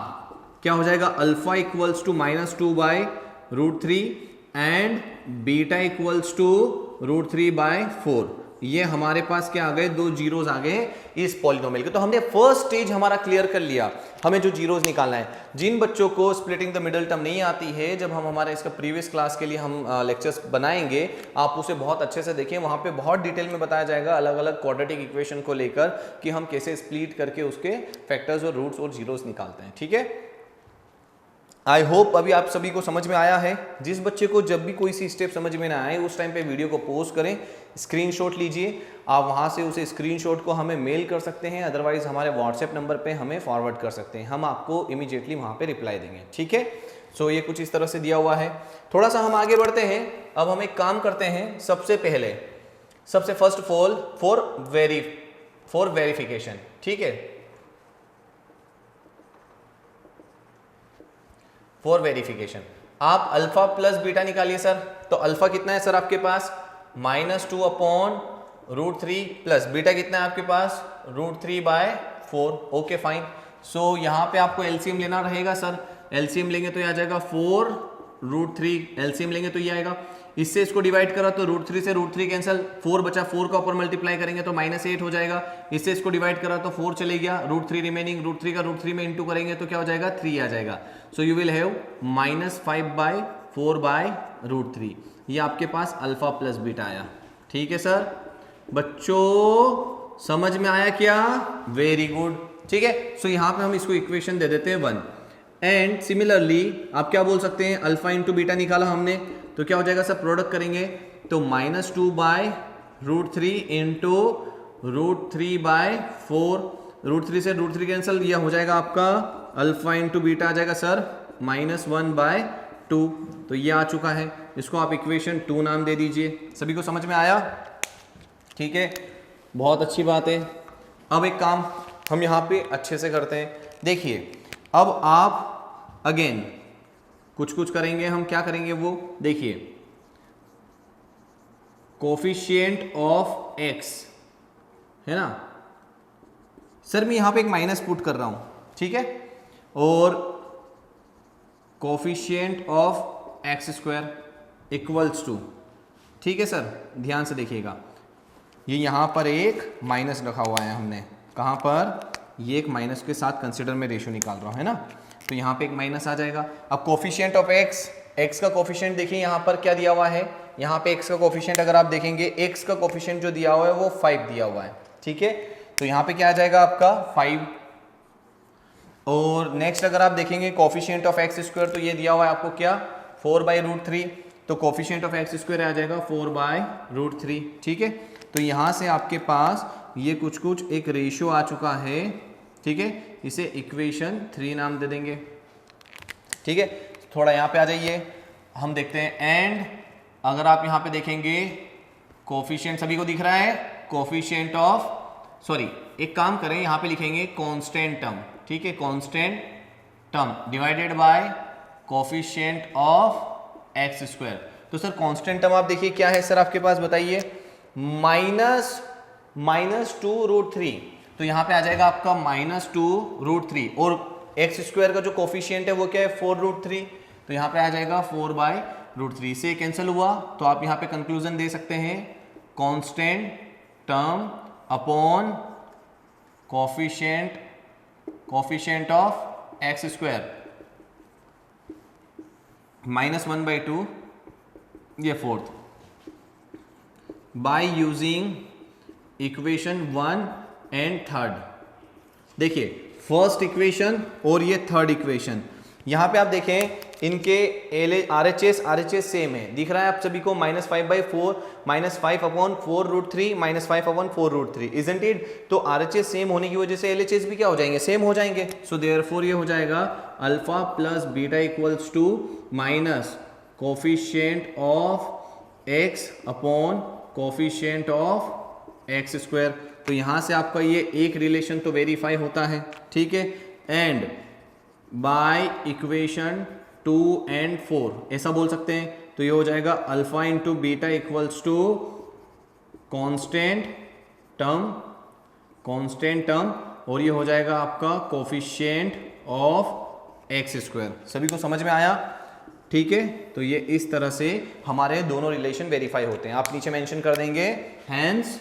क्या हो जाएगा, alpha equals to -2 by root 3 and beta equals to root 3 by 4। ये हमारे पास क्या आ गए, दो जीरोज आ गए इस पॉलिनोमियल के। तो हमने फर्स्ट स्टेज हमारा क्लियर कर लिया, हमें जो जीरोज निकालना है। जिन बच्चों को स्प्लिटिंग द मिडिल टर्म नहीं आती है, जब हम हमारे इसका प्रीवियस क्लास के लिए हम लेक्चर्स बनाएंगे, आप उसे बहुत अच्छे से देखें, वहां पे बहुत डिटेल में बताया जाएगा अलग अलग क्वाड्रेटिक इक्वेशन को लेकर कि हम कैसे स्प्लिट करके उसके फैक्टर्स और रूट्स और जीरोज निकालते हैं। ठीक है, आई होप अभी आप सभी को समझ में आया है। जिस बच्चे को जब भी कोई सी स्टेप समझ में ना आए, उस टाइम पे वीडियो को पॉज करें, स्क्रीनशॉट लीजिए, आप वहां से उसे स्क्रीनशॉट को हमें मेल कर सकते हैं, अदरवाइज हमारे व्हाट्सएप नंबर पे हमें फॉरवर्ड कर सकते हैं, हम आपको इमीडिएटली वहां पे रिप्लाई देंगे। ठीक है, सो ये कुछ इस तरह से दिया हुआ है। थोड़ा सा हम आगे बढ़ते हैं। अब हम एक काम करते हैं, सबसे पहले सबसे first of all for verification, ठीक है, फॉर वेरिफिकेशन आप अल्फा प्लस बीटा निकालिए सर। तो अल्फा कितना है सर आपके पास, -2 अपॉन रूट 3 प्लस बीटा कितना है आपके पास, root 3 by 4। Okay fine. So यहाँ पे आपको एलसीएम लेना रहेगा सर, एलसीएम लेंगे तो ये आ जाएगा 4 रूट 3, एलसीएम लेंगे तो ये आएगा, इससे इसको डिवाइड करा तो रूट 3 से रूट 3 कैंसिल, 4 बचा, 4 का ऊपर मल्टीप्लाई करेंगे तो -8 हो जाएगा, इससे इसको डिवाइड करा तो 4 चले गया, रूट 3 रिमेनिंग, रूट 3 का रूट 3 में इंटू करेंगे तो क्या हो जाएगा, 3 आ जाएगा। So you will have -5 by 4 by root 3, ये आपके पास अल्फा प्लस बीटा आया। ठीक है सर, बच्चों समझ में आया क्या, वेरी गुड। ठीक है, सो यहाँ पे हम इसको इक्वेशन दे देते हैं 1 एंड सिमिलरली आप क्या बोल सकते हैं, अल्फा इंटू बीटा निकाला हमने तो क्या हो जाएगा सर, प्रोडक्ट करेंगे तो -2 by root 3 into root 3 by 4, root 3 से रूट 3 कैंसिल, यह हो जाएगा आपका अल्फा इंटू बीटा आ जाएगा सर -1 बाय 2। तो ये आ चुका है, इसको आप इक्वेशन 2 नाम दे दीजिए। सभी को समझ में आया? ठीक है, बहुत अच्छी बात है। अब एक काम हम यहाँ पे अच्छे से करते हैं, देखिए अब आप अगेन कुछ कुछ करेंगे, हम क्या करेंगे वो देखिए, कोफिशिएंट ऑफ एक्स है ना सर, मैं यहां पे एक माइनस पुट कर रहा हूं, ठीक है, और coefficient of x square equals to, ठीक है सर, ध्यान से देखिएगा, ये यहां पर एक माइनस रखा हुआ है हमने, कहां पर, ये एक माइनस के साथ कंसिडर में रेशियो निकाल रहा हूं, है ना, तो यहाँ पे एक माइनस आ जाएगा। अब कोफिशिएंट ऑफ एक्स का कोफिशिएंट देखिए यहाँ पर क्या दिया हुआ है, यहाँ पे एक्स का कोफिशिएंट अगर आप देखेंगे, एक्स का कोफिशिएंट जो दिया हुआ है वो 5 दिया हुआ है, ठीक है, तो यहाँ पे क्या आ जाएगा आपका 5। और नेक्स्ट अगर आप देखेंगे कोफिशिएंट ऑफ एक्स स्क्वायर, तो ये दिया हुआ है आपको क्या, 4 बाई रूट 3, तो कोफिशिएंट ऑफ एक्स स्क्वायर आ जाएगा 4 बाई रूट 3, ठीक है। तो यहाँ से आपके पास ये कुछ कुछ एक रेशियो आ चुका है, ठीक है, इसे इक्वेशन 3 नाम दे देंगे, ठीक है। थोड़ा यहाँ पे आ जाइए, हम देखते हैं, एंड अगर आप यहाँ पे देखेंगे कोफिशिएंट सभी को दिख रहा है, कोफिशिएंट ऑफ, सॉरी एक काम करें, यहाँ पे लिखेंगे कांस्टेंट टर्म, ठीक है, constant term divided by coefficient of x square. तो सर कांस्टेंट टर्म आप देखिए क्या है सर आपके पास, बताइए, -2 रूट 3, तो यहाँ पे आ जाएगा आपका -2 रूट 3, और एक्स स्क्वायर का जो कोफिशिएंट है वो क्या है, 4 रूट 3, तो यहाँ पे आ जाएगा 4 बाय रूट 3, से कैंसिल हुआ, तो आप यहाँ पे कंक्लूजन दे सकते हैं, constant term upon coefficient of x square -1/2, ये fourth, by using equation 1 and third. देखिए फर्स्ट इक्वेशन और ये थर्ड इक्वेशन, यहाँ पे आप देखें इनके RHS सेम है, दिख रहा है आप सभी को, -5/4 -5/4√3 -5/4√3 इजंट इट। तो RHS सेम होने की वजह से LHS भी क्या हो जाएंगे, सेम हो जाएंगे। सो देयरफॉर ये हो जाएगा alpha plus beta equals to minus coefficient of x upon coefficient of x square. तो यहां से आपका ये एक रिलेशन तो वेरीफाई होता है, ठीक है। एंड बाय इक्वेशन 2 and 4 ऐसा बोल सकते हैं। तो ये हो जाएगा alpha into beta equals to constant term और ये हो जाएगा आपका कोफिशिएंट ऑफ x स्क्वायर। सभी को समझ में आया, ठीक है। तो ये इस तरह से हमारे दोनों रिलेशन वेरीफाई होते हैं। आप नीचे मेंशन कर देंगे हैंस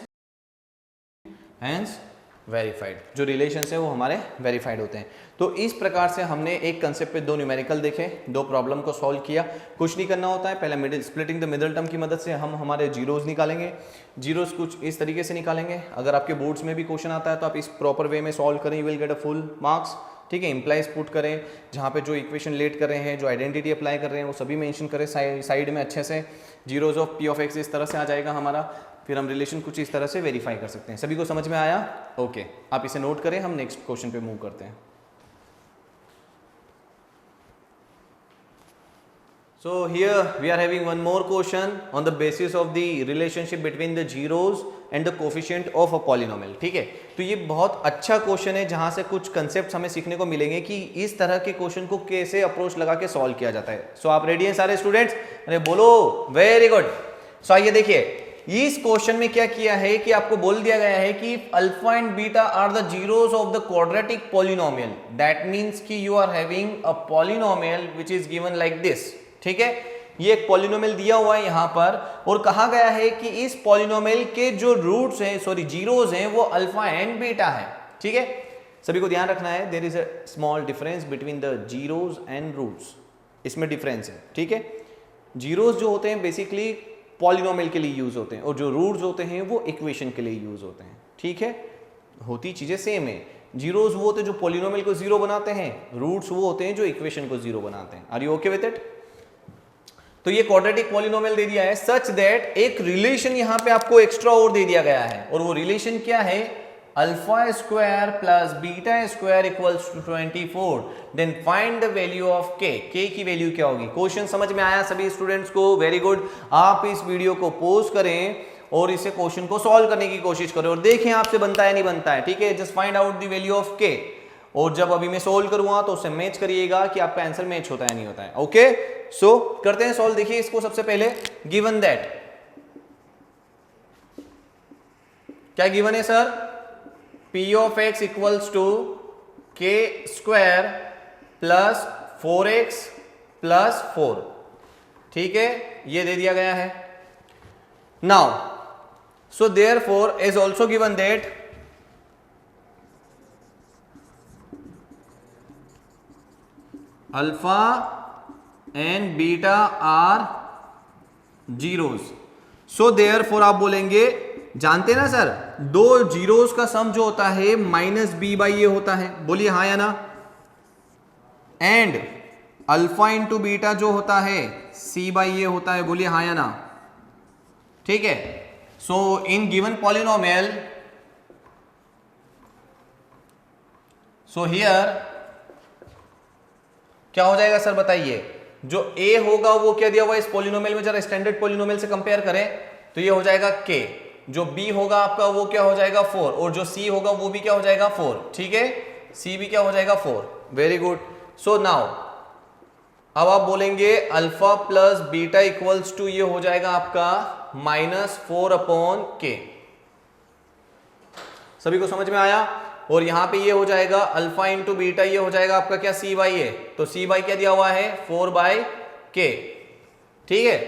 वेरीफाइड, जो रिलेशंस है वो हमारे वेरीफाइड होते हैं। तो इस प्रकार से हमने एक कंसेप्ट पे 2 न्यूमेरिकल देखे, 2 प्रॉब्लम को सॉल्व किया। कुछ नहीं करना होता है, पहले स्प्लिटिंग द मिडिल टर्म की मदद से हम हमारे जीरोज निकालेंगे। जीरोज कुछ इस तरीके से निकालेंगे। अगर आपके बोर्ड्स में भी क्वेश्चन आता है तो आप इस प्रॉपर वे में सॉल्व करें, you will get a full marks, ठीक है। इम्प्लाइज पुट करें, जहाँ पे जो इक्वेशन लेट कर रहे हैं, जो आइडेंटिटी अप्लाई कर रहे हैं वो सभी मेंशन करें साइड में अच्छे से। Zeros of P of X इस तरह से आ जाएगा हमारा, फिर हम रिलेशन कुछ इस तरह से वेरीफाई कर सकते हैं। सभी को समझ में आया? ओके, आप इसे नोट करें, हम नेक्स्ट क्वेश्चन पे मूव करते हैं। So here we are having one more question on the basis of the relationship between the zeros and the coefficient of a polynomial, ठीक है। तो ये बहुत अच्छा क्वेश्चन है जहां से कुछ कंसेप्ट हमें सीखने को मिलेंगे कि इस तरह के क्वेश्चन को कैसे अप्रोच लगा के सॉल्व किया जाता है। सो आप रेडी हैं सारे स्टूडेंट्स? अरे बोलो, वेरी गुड। सो आइए देखिए, इस क्वेश्चन में क्या किया है कि आपको बोल दिया गया है कि alpha and beta are the zeros of the quadratic polynomial. That means कि you are having a polynomial which is given like this, ठीक है। ये एक पॉलिनोमियल दिया हुआ है यहां पर, और कहा गया है कि इस पॉलिनोमियल के जो रूट्स हैं, सॉरी जीरोस हैं, वो अल्फा एंड बीटा है, ठीक है। सभी को ध्यान रखना है, there is a small difference between the zeros and roots, इसमें डिफरेंस है, ठीक है। जीरोस जो होते हैं बेसिकली पॉलिनोमियल के लिए यूज होते हैं, और जो रूट्स होते हैं वो इक्वेशन के लिए यूज होते हैं, ठीक है। होती चीजें सेम है। जीरोस वो होते हैं जो पॉलिनोमियल को जीरो बनाते हैं, रूट्स वो होते हैं जो इक्वेशन को जीरो बनाते हैं। Are you okay with it? तो ये क्वाड्रेटिक पॉलिनोमियल दे दिया है सच दैट एक रिलेशन यहां पे आपको एक्स्ट्रा और दे दिया गया है, और वो रिलेशन क्या है? Alpha square plus beta square equals to 24। Then find the value of k की वैल्यू क्या होगी? क्वेश्चन समझ में आया सभी स्टूडेंट्स को? Very good. आप इस वीडियो को पॉज करें और इसे क्वेश्चन को सॉल्व करने की कोशिश करें और देखें आपसे बनता है नहीं बनता है, ठीक है। Just find out the value of के, और जब अभी मैं सोल्व करूंगा तो उससे मैच करिएगा कि आपका आंसर मैच होता है नहीं होता है। ओके, सो करते हैं सॉल्व। देखिए इसको सबसे पहले, गिवन दैट, क्या गिवन है sir? P of x equals to k square plus 4x plus 4, ठीक है, ये दे दिया गया है। Now so therefore is also given that alpha and beta are zeros. So therefore आप बोलेंगे, जानते हैं ना सर, दो जीरोस का सम जो होता है माइनस बी बाई ए होता है, बोलिए हाँ या ना। एंड अल्फा इंटू बीटा जो होता है सी बाई ए होता है, बोलिए हाँ या ना, ठीक है। So in given polynomial, so here क्या हो जाएगा सर बताइए? जो a होगा वो क्या दिया हुआ है इस पॉलिनोमियल में, जरा स्टैंडर्ड पॉलिनोमियल से कंपेयर करें तो ये हो जाएगा k, जो b होगा आपका वो क्या हो जाएगा 4, और जो c होगा वो भी क्या हो जाएगा 4, ठीक है, c भी क्या हो जाएगा 4। Very good. सो नाउ अब आप बोलेंगे alpha plus beta equals to, ये हो जाएगा आपका -4 अपॉन के। सभी को समझ में आया? और यहां पे ये हो जाएगा अल्फा इंटू बीटा, ये हो जाएगा आपका क्या c बाई ए, तो c बाई क्या दिया हुआ है 4 बाई के, ठीक है।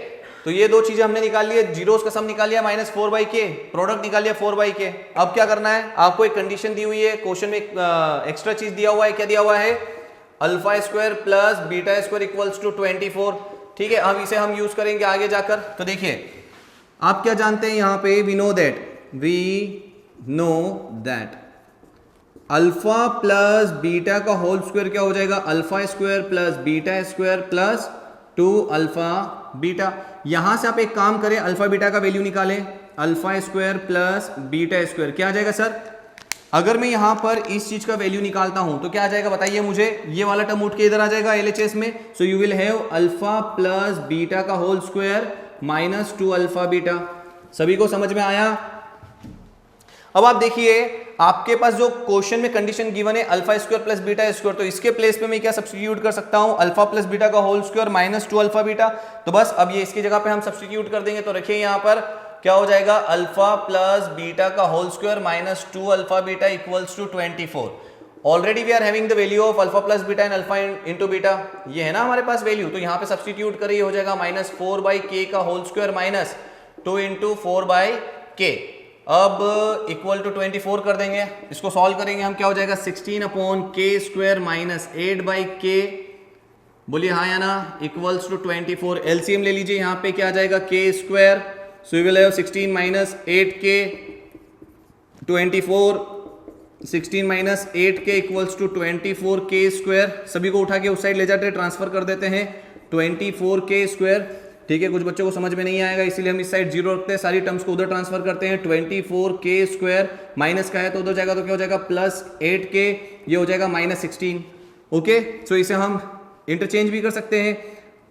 तो ये दो चीजें हमने निकाल लिया, जीरोस का सम निकाल लिया -4 बाई के, प्रोडक्ट निकाल लिया 4 बाई के। अब क्या करना है? आपको एक कंडीशन दी हुई है, क्वेश्चन में एक्स्ट्रा चीज दिया हुआ है, क्या दिया हुआ है? Alpha square plus beta square equals to 24, ठीक है। अब इसे हम यूज करेंगे आगे जाकर। तो देखिए आप क्या जानते हैं यहां पे, we know that alpha plus beta का होल स्क्वायर क्या हो जाएगा, alpha square plus beta square plus 2 alpha beta. यहां से आप एक काम करें, अल्फा बीटा का वैल्यू निकालें, alpha square plus beta square क्या आ जाएगा सर? अगर मैं यहां पर इस चीज का वैल्यू निकालता हूं तो क्या आ जाएगा बताइए मुझे, ये वाला टर्म उठ के इधर आ जाएगा LHS में। So you will have alpha plus beta का whole square minus 2 alpha beta. सभी को समझ में आया? अब आप देखिए आपके पास जो क्वेश्चन में कंडीशन गिवन है alpha square plus beta square, तो इसके प्लेस पे मैं क्या सब्स्टिट्यूट कर सकता हूं, अल्फा प्लस बीटा का whole square minus 2 alpha beta. तो बस अब ये इसकी जगह पे हम सब्स्टिट्यूट कर देंगे। तो रखिए यहां पर क्या हो जाएगा, अल्फा प्लस बीटा का whole square minus 2 alpha beta equals to 24। Already we are having the value of alpha plus beta and alpha into beta, ये है ना हमारे पास वैल्यू। तो यहां पे सब्स्टिट्यूट करिए, हो जाएगा माइनस 4/k का whole square minus 2 into 4/k। अब इक्वल टू 24 कर देंगे, इसको सॉल्व करेंगे हम, क्या हो जाएगा 16/k स्क्वायर माइनस 8/k, बोलिए हाँ या ना, इक्वल्स टू 24। एलसीएम ले लीजिए, यहाँ पे क्या आ जाएगा k square, so we will have 16 minus 8k 24, 16 minus 8k equals to 24k square. सभी को उठा के उस साइड ले जाते हैं, ट्रांसफर कर देते हैं 24k स्क्वायर। ठीक है, कुछ बच्चों को समझ में नहीं आएगा इसीलिए हम इस साइड जीरो रखते हैं, सारी टर्म्स को उधर ट्रांसफर करते हैं। 24k स्क्वायर माइनस का है तो उधर जाएगा तो क्या हो जाएगा प्लस 8k, ये हो जाएगा माइनस 16। ओके, सो इसे हम इंटरचेंज भी कर सकते हैं।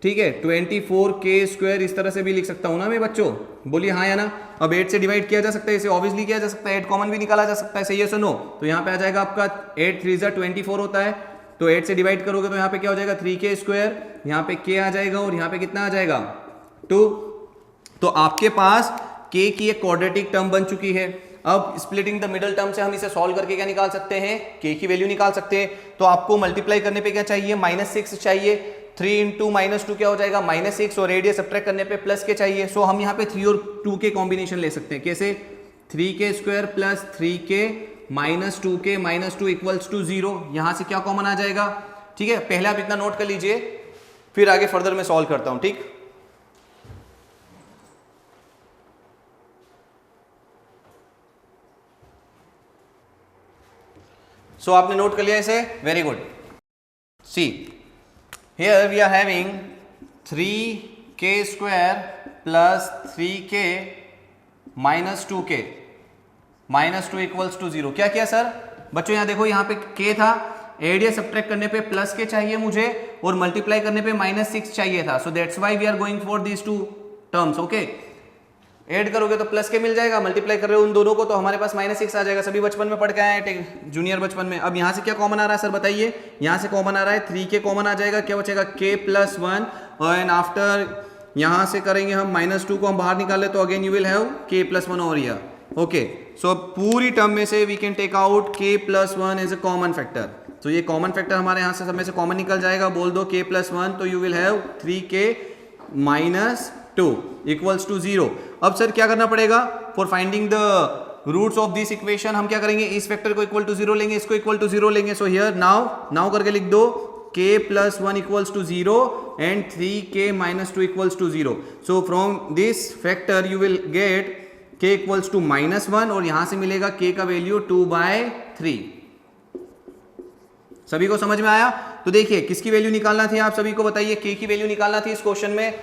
ठीक है, 24k स्क्वायर इस तरह से भी लिख सकता हूं ना मैं बच्चों, बोलिए हाँ या ना। अब 8 से डिवाइड किया जा सकता है, इसे ऑब्वियसली किया जा सकता है, 8 कॉमन भी निकाला जा सकता है, सही है सुनो। तो यहाँ पे आ जाएगा आपका 8 3 24 होता है, तो 8 से डिवाइड करोगे तो यहाँ पे क्या हो जाएगा 3k स्क्वायर, यहाँ पे k आ जाएगा और यहाँ पे कितना आ जाएगा 2। तो आपके पास k की एक क्वाड्रेटिक टर्म बन चुकी है। अब स्प्लिटिंग द मिडल टर्म से हम इसे सॉल्व करके क्या निकाल सकते हैं, k की वैल्यू निकाल सकते हैं। तो आपको मल्टीप्लाई करने पे क्या चाहिए, -6 चाहिए, 3 इंटू -2 क्या हो जाएगा -6, और रेडियस सब्ट्रैक्ट करने पे प्लस के चाहिए। सो हम यहाँ पे 3 और 2 के कॉम्बिनेशन ले सकते हैं, कैसे 3k square plus 3k minus 2k minus 2 equals to 0। यहां से क्या कॉमन आ जाएगा, ठीक है, पहले आप इतना नोट कर लीजिए, फिर आगे फर्दर मैं सॉल्व करता हूं। ठीक, सो आपने नोट कर लिया इसे, very good. See here we are having 3k square plus 3k minus 2k minus 2 equals to 0। क्या किया सर बच्चों, यहां देखो, यहां पे k था, एडिया सब्ट्रैक्ट करने पे प्लस के चाहिए मुझे और मल्टीप्लाई करने पे -6 चाहिए था। So that's why we are going for these two terms. Okay, add करोगे तो प्लस के मिल जाएगा, मल्टीप्लाई कर रहे हो उन दोनों को तो हमारे पास -6 आ जाएगा। सभी बचपन में पढ़ के आए हैं, जूनियर बचपन में। अब यहाँ से क्या कॉमन आ रहा है सर बताइए, यहाँ से कॉमन आ रहा है 3k कॉमन आ जाएगा, क्या बचेगा k प्लस 1, एंड आफ्टर यहाँ से करेंगे हम -2 को हम बाहर निकाले तो again you will have k plus 1 over here. Okay, so पूरी टर्म में से we can take out k plus 1 as a common factor. तो ये कॉमन फैक्टर हमारे यहाँ से सब में से कॉमन निकल जाएगा, बोल दो k प्लस 1, तो you will have 3k minus 2 equals to 0। अब सर क्या करना पड़ेगा, for finding the roots of this equation हम क्या करेंगे, इस फैक्टर को इक्वल टू 0 लेंगे, इसको इक्वल टू 0 लेंगे। सो हियर नाउ करके लिख दो k plus 1 equals to 0 and 3k minus 2 equals to 0। So from this factor you will get k equals to -1 और यहां से मिलेगा k का वैल्यू 2/3। सभी को समझ में आया? तो देखिए किसकी वैल्यू निकालना थी, आप सभी को बताइए, k की वैल्यू निकालना थी इस क्वेश्चन में।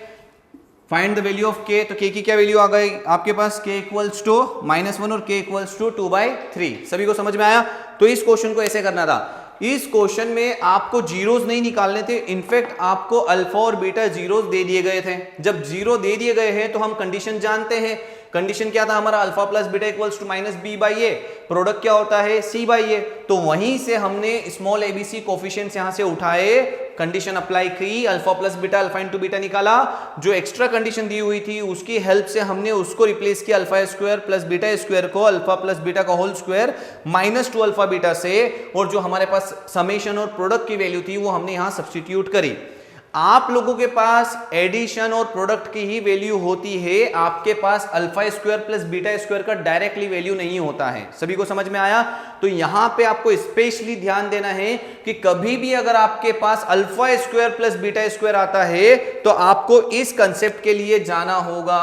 Find the value of k, तो k की क्या वैल्यू आ गई आपके पास, k इक्वल्स टू -1 और k इक्वल्स टू 2/3। सभी को समझ में आया? तो इस क्वेश्चन को ऐसे करना था, इस क्वेश्चन में आपको जीरोस नहीं निकालने थे, इनफैक्ट आपको अल्फा और बीटा जीरोस दे दिए गए थे। जब जीरो दे दिए गए हैं तो हम कंडीशन जानते हैं, कंडीशन क्या था हमारा, alpha plus beta equals to -b/a, product क्या होता है c/a। तो वहीं से हमने स्मॉल abc कोफिशिएंट्स यहां से उठाए, कंडीशन अप्लाई की, alpha plus beta alpha into beta निकाला, जो एक्स्ट्रा कंडीशन दी हुई थी उसकी हेल्प से हमने उसको रिप्लेस किया, alpha square plus beta square को अल्फा प्लस बीटा का होल स्क्वायर -2 अल्फा बीटा से, और जो हमारे पास समेशन और प्रोडक्ट की वैल्यू थी वो हमने यहां सब्स्टिट्यूट करी। आप लोगों के पास एडिशन और प्रोडक्ट की ही वैल्यू होती है, आपके पास alpha square plus beta square का डायरेक्टली वैल्यू नहीं होता है। सभी को समझ में आया? तो यहां पे आपको स्पेशली ध्यान देना है कि कभी भी अगर आपके पास alpha square plus beta square आता है तो आपको इस कंसेप्ट के लिए जाना होगा,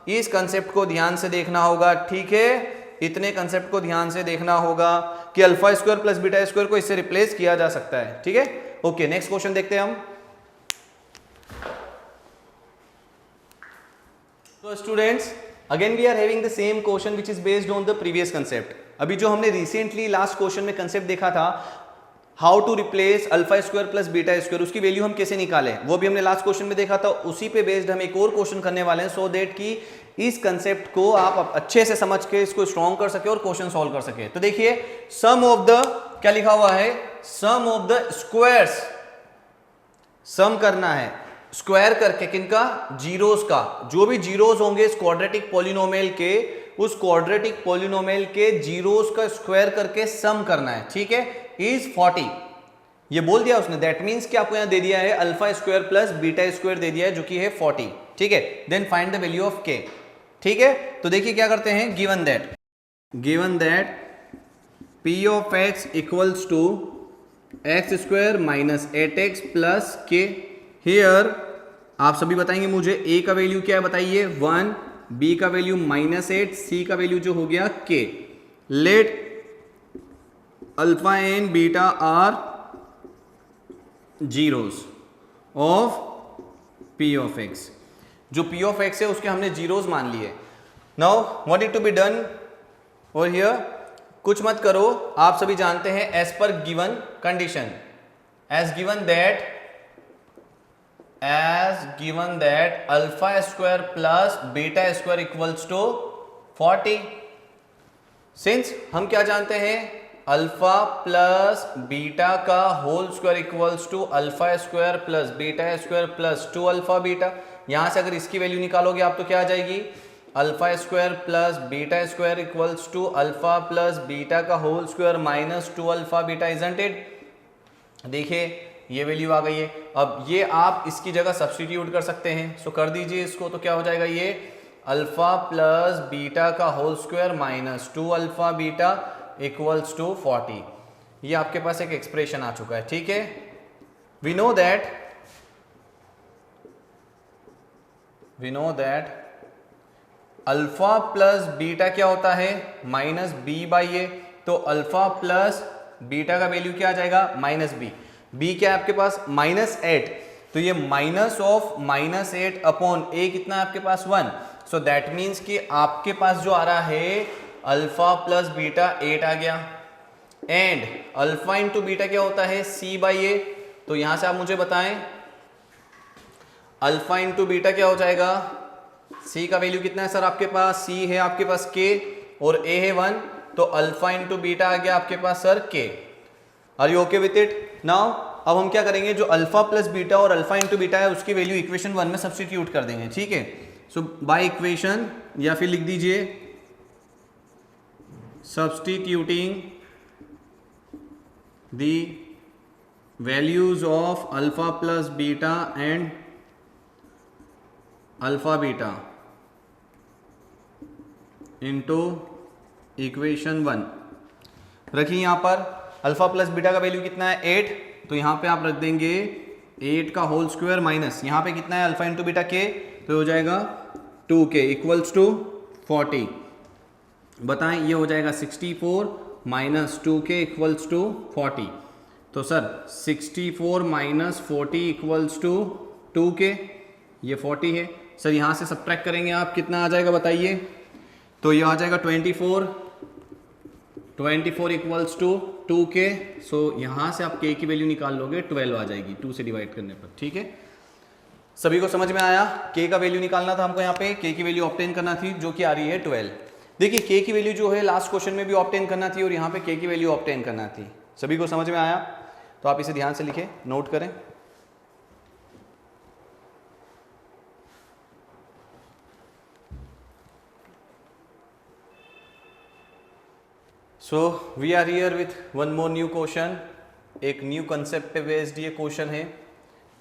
इस कंसेप्ट को ध्यान से देखना होगा। ठीक है, इतने कंसेप्ट को ध्यान से देखना होगा। कि alpha square plus beta square को इससे रिप्लेस किया जा सकता है, ठीक है। ओके, नेक्स्ट क्वेश्चन देखते हैं हम। तो students, again we are having the same question which is based on the previous concept. अभी जो हमने रिसेंटली लास्ट क्वेश्चन में कंसेप्ट देखा था, how to replace alpha square plus beta square, उसकी वैल्यू हम कैसे निकालें, वो भी हमने लास्ट क्वेश्चन में देखा था। उसी पे बेस्ड हम एक और क्वेश्चन करने वाले हैं, सो दैट कि इस कंसेप्ट को आप अच्छे से समझ के इसको स्ट्रॉन्ग कर सके और क्वेश्चन सॉल्व कर सके। तो देखिए, सम ऑफ द, क्या लिखा हुआ है, सम ऑफ द स्क्वायर्स, सम करना है स्क्वायर करके, किनका, जीरोस का। जो भी जीरोस होंगे इस क्वाड्रेटिक पॉलिनोमियल के, उस क्वाड्रेटिक पॉलिनोमियल के जीरोस का स्क्वायर करके सम करना है, ठीक है। इज 40, ये बोल दिया उसने, दैट मींस कि आपको यहां दे दिया है alpha square plus beta square दे दिया है जो कि है 40, ठीक है। Then find the value of K, ठीक है। तो देखिए क्या करते हैं, given that P of x equals to x square minus 8x plus K. Here आप सभी बताएंगे मुझे a का वैल्यू क्या है, बताइए 1, b का वैल्यू -8, c का वैल्यू जो हो गया k। Let alpha and beta are zeros of p of x। जो p ऑफ x है उसके हमने जीरोस मान लिए। Now what is to be done और हियर, कुछ मत करो, आप सभी जानते हैं as per given condition, as given that alpha square plus beta square equals to 40। Since हम क्या जानते हैं, अल्फा प्लस बीटा का whole square equals to alpha square plus beta square plus 2 alpha beta. यहां से अगर इसकी वैल्यू निकालोगे आप तो क्या आ जाएगी, alpha square plus beta square equals to alpha plus beta का whole square minus 2 alpha beta, isn't it. देखिए ये वैल्यू आ गई है। अब ये आप इसकी जगह सब्स्टिट्यूट कर सकते हैं, सो कर दीजिए इसको, तो क्या हो जाएगा, ये अल्फा प्लस बीटा का whole square minus 2 alpha beta equals to 40। ये आपके पास एक एक्सप्रेशन आ चुका है, ठीक है। We know that alpha plus beta क्या होता है, माइनस बी बाई ए। तो अल्फा प्लस बीटा का वैल्यू क्या आ जाएगा, माइनस बी। बी क्या है आपके पास, -8, तो ये माइनस ऑफ -8 अपॉन ए कितना है आपके पास, 1। सो दैट मीन्स कि आपके पास जो आ रहा है अल्फा प्लस बीटा 8 आ गया, एंड अल्फा इंटू बीटा क्या होता है, सी बाई ए। तो यहां से आप मुझे बताएं अल्फा इंटू बीटा क्या हो जाएगा, सी का वैल्यू कितना है सर आपके पास, सी है आपके पास के और ए है 1, तो अल्फा इंटू बीटा आ गया आपके पास सर के। Are you okay with it. Now अब हम क्या करेंगे, जो अल्फा प्लस बीटा और अल्फा इंटू बीटा है उसकी वैल्यू इक्वेशन 1 में सब्स्टिट्यूट कर देंगे, ठीक है। सो बाय इक्वेशन, या फिर लिख दीजिए substituting the values of alpha plus beta and alpha beta into equation 1। रखिए यहां पर अल्फा प्लस बीटा का वैल्यू कितना है 8, तो यहां पे आप रख देंगे 8 का होल स्क्वायर माइनस यहां पे कितना है अल्फा इंटू बीटा के, तो हो जाएगा 2k इक्वल्स टू 40। बताएं ये हो जाएगा 64 माइनस 2k इक्वल्स टू 40। तो sir 64 minus 40 equals to 2k, ये 40 है सर। यहां से सब्ट्रैक्ट करेंगे आप, कितना आ जाएगा बताइए, तो ये आ जाएगा 24 इक्वल्स टू 2k। सो यहां से आप k की वैल्यू निकाल लोगे, 12 आ जाएगी 2 से डिवाइड करने पर, ठीक है। सभी को समझ में आया, k का वैल्यू निकालना था हमको, यहाँ पे k की वैल्यू ऑब्टेन करना थी जो कि आ रही है 12। देखिए k की वैल्यू जो है लास्ट क्वेश्चन में भी ऑब्टेन करना थी और यहाँ पे k की वैल्यू ऑब्टेन करना थी। सभी को समझ में आया, तो आप इसे ध्यान से लिखें, नोट करें। So we are here with one more new question. एक न्यू कंसेप्ट पे बेस्ड ये क्वेश्चन है।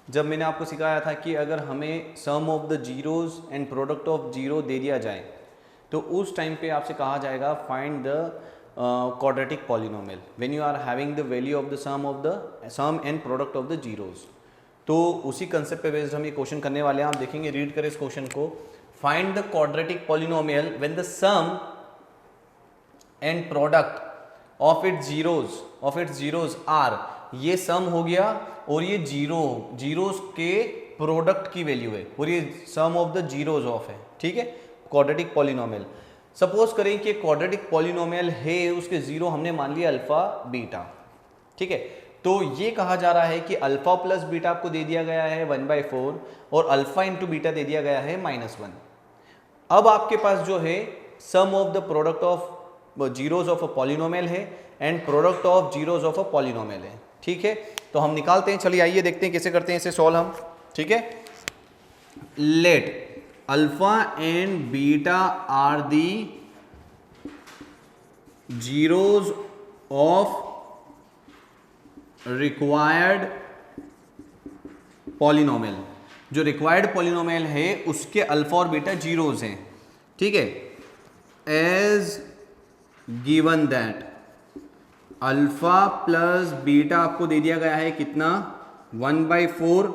जब मैंने आपको सिखाया था कि अगर हमें sum of the zeros and product of zero दे दिया जाए तो उस टाइम पे आपसे कहा जाएगा find the quadratic polynomial when you are having the value of the sum and product of the zeros. तो उसी कंसेप्ट पे बेस्ड हम ये क्वेश्चन करने वाले हैं। आप देखेंगे, रीड करें इस क्वेश्चन को। Find the quadratic polynomial when the sum and product of its zeros are, ये सम हो गया और ये जीरोज के प्रोडक्ट की वैल्यू है और ये सम ऑफ द जीरोज ऑफ है, ठीक है, क्वाड्रेटिक पॉलिनोमियल। सपोज करें कि क्वाड्रेटिक पॉलिनोमियल है, उसके जीरो हमने मान लिया अल्फा बीटा, ठीक है। तो ये कहा जा रहा है कि अल्फा प्लस बीटा आपको दे दिया गया है 1/4 और अल्फा इंटू बीटा दे दिया गया है -1। अब आपके पास जो है sum of the product of zeros of a polynomial है and product of zeros of a polynomial है, ठीक है। तो हम निकालते हैं, चलिए आइए देखते हैं कैसे करते हैं इसे सॉल्व हम, ठीक है। Let alpha and beta are the zeros of required polynomial, जो रिक्वायर्ड पॉलिनोमियल है उसके अल्फा और बीटा जीरोज हैं, ठीक है। As given that alpha plus beta आपको दे दिया गया है कितना 1/4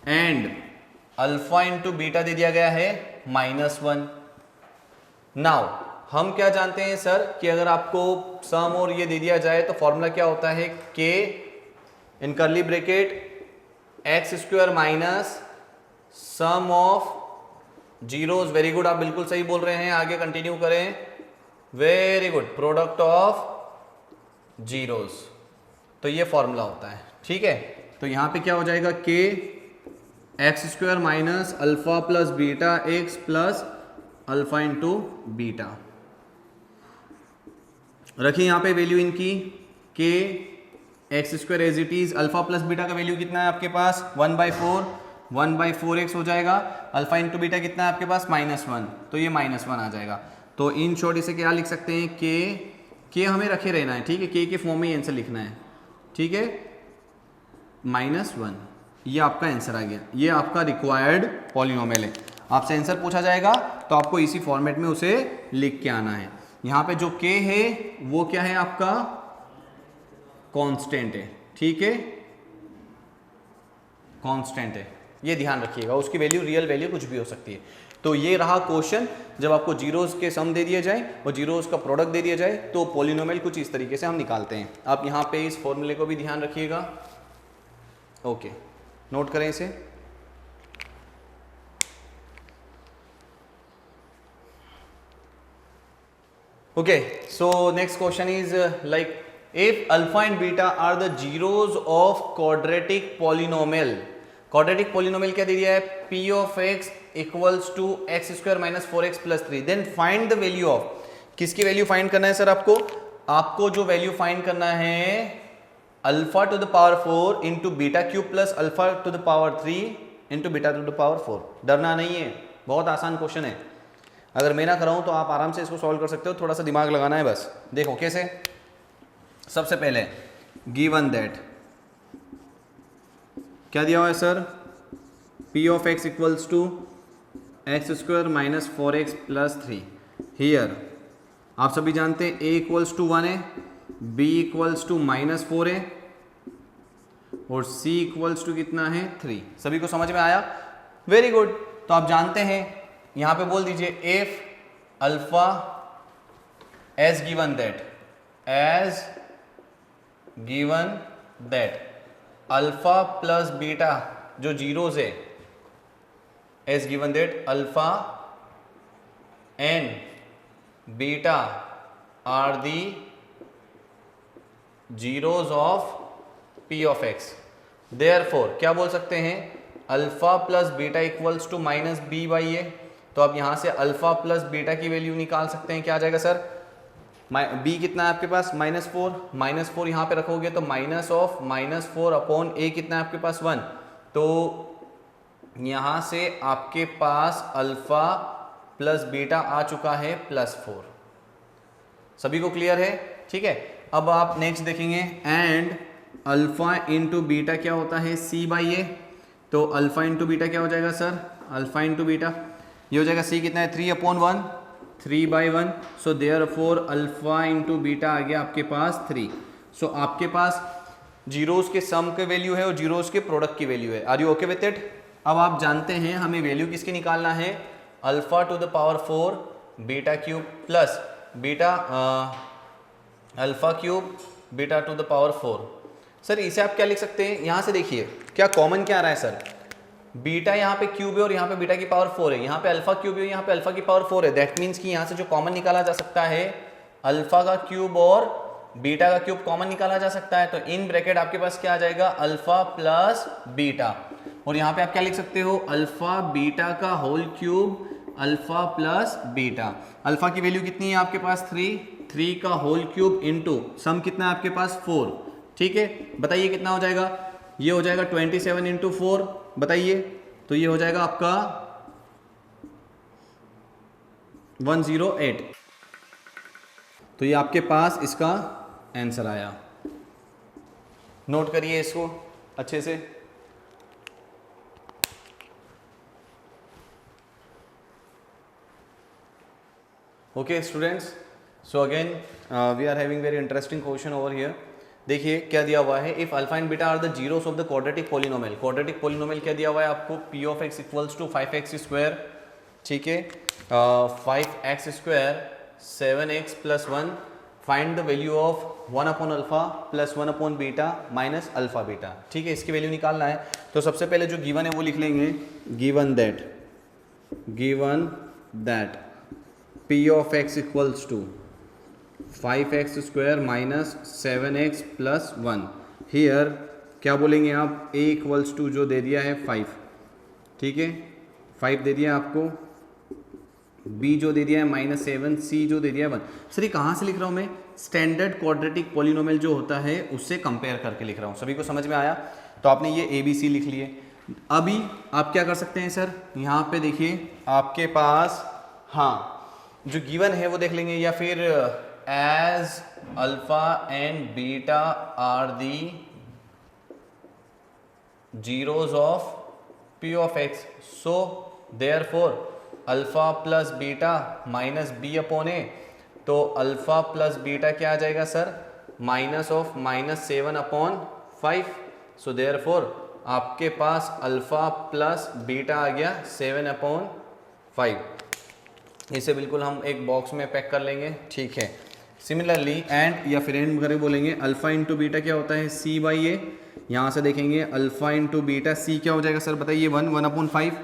एंड अल्फा इंटू बीटा दे दिया गया है -1। नाउ हम क्या जानते हैं सर कि अगर आपको सम और ये दे दिया जाए तो फॉर्मूला क्या होता है, K in curly bracket X square minus sum of zeros, very good, आप बिल्कुल सही बोल रहे हैं, आगे कंटिन्यू करें, very good, product of zeros. तो ये फॉर्मूला होता है, ठीक है। तो यहां पे क्या हो जाएगा, k x square minus alpha plus beta x plus alpha into beta. रखिए यहां पे वैल्यू इनकी, k x square as it is, alpha plus beta का वैल्यू कितना है आपके पास 1/4 x हो जाएगा, अल्फा इंटू बीटा कितना है आपके पास -1, तो ये -1 आ जाएगा। तो इन शॉर्ट इसे क्या लिख सकते हैं, के हमें रखे रहना है, ठीक है, के के फॉर्म में आंसर लिखना है, ठीक है, -1, ये आपका आंसर आ गया। ये आपका रिक्वायर्ड पॉलिनोमियल है। आपसे आंसर पूछा जाएगा तो आपको इसी फॉर्मेट में उसे लिख के आना है। यहां पे जो के है वो क्या है आपका कांस्टेंट है, ठीक है, कांस्टेंट है, ये ध्यान रखिएगा, उसकी वैल्यू रियल वैल्यू कुछ भी हो सकती है। तो ये रहा क्वेश्चन, जब आपको जीरोस के सम दे दिए जाए और जीरोस का प्रोडक्ट दे दिया जाए तो पॉलिनोमियल कुछ इस तरीके से हम निकालते हैं। आप यहाँ पे इस फॉर्मूले को भी ध्यान रखिएगा, ओके, नोट करें इसे। Okay, so next question is like if alpha and beta are the zeros of quadratic polynomial, quadratic polynomial क्या दे दिया है, p of x equals to x square minus 4x plus 3, then find the value of, किसकी value find करना है sir आपको जो value find करना है alpha to the power 4 into beta cube plus alpha to the power 3 into beta to the power 4। डरना नहीं है, बहुत आसान क्वेश्चन है, अगर मैं ना कराऊं तो आप आराम से इसको सॉल्व कर सकते हो, थोड़ा सा दिमाग लगाना है बस। देखो कैसे, सबसे पहले गिवन दैट क्या दिया हुआ है sir, p of x equals to x square minus 4x plus 3। Here आप सभी जानते हैं a इक्वल्स टू 1 है, b इक्वल्स टू -4 है और c इक्वल्स टू कितना है 3। सभी को समझ में आया, वेरी गुड। तो आप जानते हैं, यहां पे बोल दीजिए if alpha as given that alpha plus beta जो जीरोज है, as given that alpha and beta are the zeros of p of x, therefore क्या बोल सकते हैं, alpha plus beta equals to -b/a। तो आप यहां से अल्फा प्लस बीटा की वैल्यू निकाल सकते हैं, क्या आ जाएगा सर, b कितना है आपके पास -4 यहां पे रखोगे तो माइनस ऑफ -4 अपॉन a कितना है आपके पास 1, तो यहां से आपके पास अल्फा प्लस बीटा आ चुका है +4। सभी को क्लियर है, ठीक है। अब आप नेक्स्ट देखेंगे, एंड अल्फा इंटू बीटा क्या होता है c/a, तो अल्फा इंटू बीटा क्या हो जाएगा सर, अल्फा इंटू बीटा ये हो जाएगा c कितना है 3/1, 3/1, so therefore alpha into beta आ गया आपके पास 3। सो आपके पास जीरोस के सम के वैल्यू है और जीरोस के प्रोडक्ट की वैल्यू है। Are you okay with it? अब आप जानते हैं हमें वैल्यू किसकी निकालना है, alpha to the power 4 beta cube plus beta alpha cube beta to the power 4। Sir इसे आप क्या लिख सकते हैं, यहाँ से देखिए क्या कॉमन क्या आ रहा है सर, बीटा यहाँ पे क्यूब है और यहाँ पे बीटा की पावर 4 है, यहाँ पे अल्फा क्यूब है, यहाँ पे अल्फा की पावर 4 है। दैट मीन्स कि यहाँ से जो कॉमन निकाला जा सकता है अल्फा का क्यूब और बीटा का क्यूब कॉमन निकाला जा सकता है। तो इन ब्रैकेट आपके पास क्या आ जाएगा, अल्फा प्लस बीटा, और यहाँ पे आप क्या लिख सकते हो, अल्फा बीटा का whole cube alpha plus beta. Alpha की वैल्यू कितनी है आपके पास 3 का होल क्यूब इंटू सम कितना है आपके पास 4। ठीक है, बताइए कितना हो जाएगा, ये हो जाएगा 27 इंटू 4, बताइए तो ये हो जाएगा आपका 108। तो ये आपके पास इसका आंसर आया, नोट करिए इसको अच्छे से। Okay students, so again we are having very interesting question over here. देखिए क्या दिया हुआ है, if alpha and beta are the zeros of the quadratic polynomial. Quadratic polynomial क्या दिया हुआ है आपको, p of x equals to 5x square, ठीक है, 5x square 7x plus 1, find the value of 1 upon alpha plus 1 upon beta minus alpha beta. ठीक है, इसकी वैल्यू निकालना है। तो सबसे पहले जो गिवन है वो लिख लेंगे, given that P of x equals to 5x square minus 7x plus 1। Here क्या बोलेंगे आप, a इक्वल्स टू जो दे दिया है 5, ठीक है 5 दे दिया आपको, b जो दे दिया है -7, c जो दे दिया है 1। सर ये कहाँ से लिख रहा हूँ मैं, स्टैंडर्ड क्वाड्रेटिक पॉलिनोमियल जो होता है उससे कंपेयर करके लिख रहा हूँ। सभी को समझ में आया? तो आपने ये a b c लिख लिए। अभी आप क्या कर सकते हैं सर, यहाँ पे देखिए आपके पास हाँ जो गिवन है वो देख लेंगे, या फिर as alpha and beta are the zeros of p of x, so therefore alpha plus beta minus b upon a, तो अल्फा प्लस बीटा क्या आ जाएगा sir, minus of -7 upon 5। So therefore आपके पास अल्फा प्लस बीटा आ गया 7 upon 5। इसे बिल्कुल हम एक बॉक्स में पैक कर लेंगे, ठीक है। सिमिलरली एंड या फिर एंड वगैरह बोलेंगे, अल्फा इंटू बीटा क्या होता है, c बाई ए। यहाँ से देखेंगे अल्फा इंटू बीटा, c क्या हो जाएगा सर बताइए, 1 अपॉन 5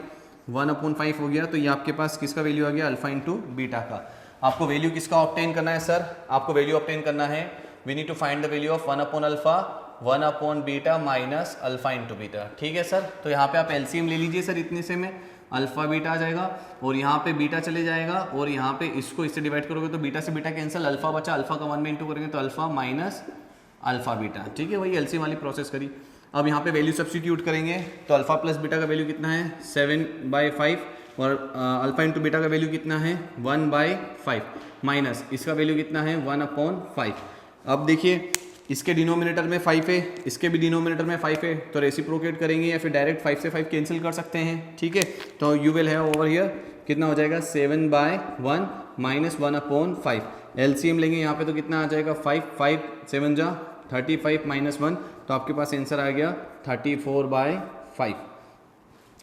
हो गया। तो ये आपके पास किसका वैल्यू आ गया, अल्फा इंटू बीटा का। आपको वैल्यू किसका ऑब्टेन करना है सर, आपको वैल्यू ऑब्टेन करना है, we need to find the value of 1 upon alpha 1 upon beta minus alpha into beta. ठीक है सर, तो यहाँ पे आप एलसीएम ले लीजिए सर, इतने से में अल्फा बीटा आ जाएगा और यहाँ पे बीटा चले जाएगा और यहाँ पे इसको इससे डिवाइड करोगे तो बीटा से बीटा कैंसिल, अल्फा बचा, अल्फा का 1 में इंटू करेंगे तो अल्फा माइनस अल्फा बीटा। ठीक है, वही एलसीएम वाली प्रोसेस करी। अब यहाँ पे वैल्यू सब्स्टिट्यूट करेंगे तो अल्फा प्लस बीटा का वैल्यू कितना है 7/5 और अल्फा इंटू बीटा का वैल्यू कितना है 1/5 माइनस इसका वैल्यू कितना है 1/5। अब देखिए इसके डिनोमिनेटर में 5 है, इसके भी डिनोमिनेटर में 5 है, तो रेसिप्रोकेट करेंगे या फिर डायरेक्ट 5 से 5 कैंसिल कर सकते हैं। ठीक है, तो you will have over here कितना हो जाएगा 7/1 माइनस 1/5। एलसीएम लेंगे यहाँ पे तो कितना आ जाएगा 5 7 जा 35 माइनस 1, तो आपके पास आंसर आ गया 34/5।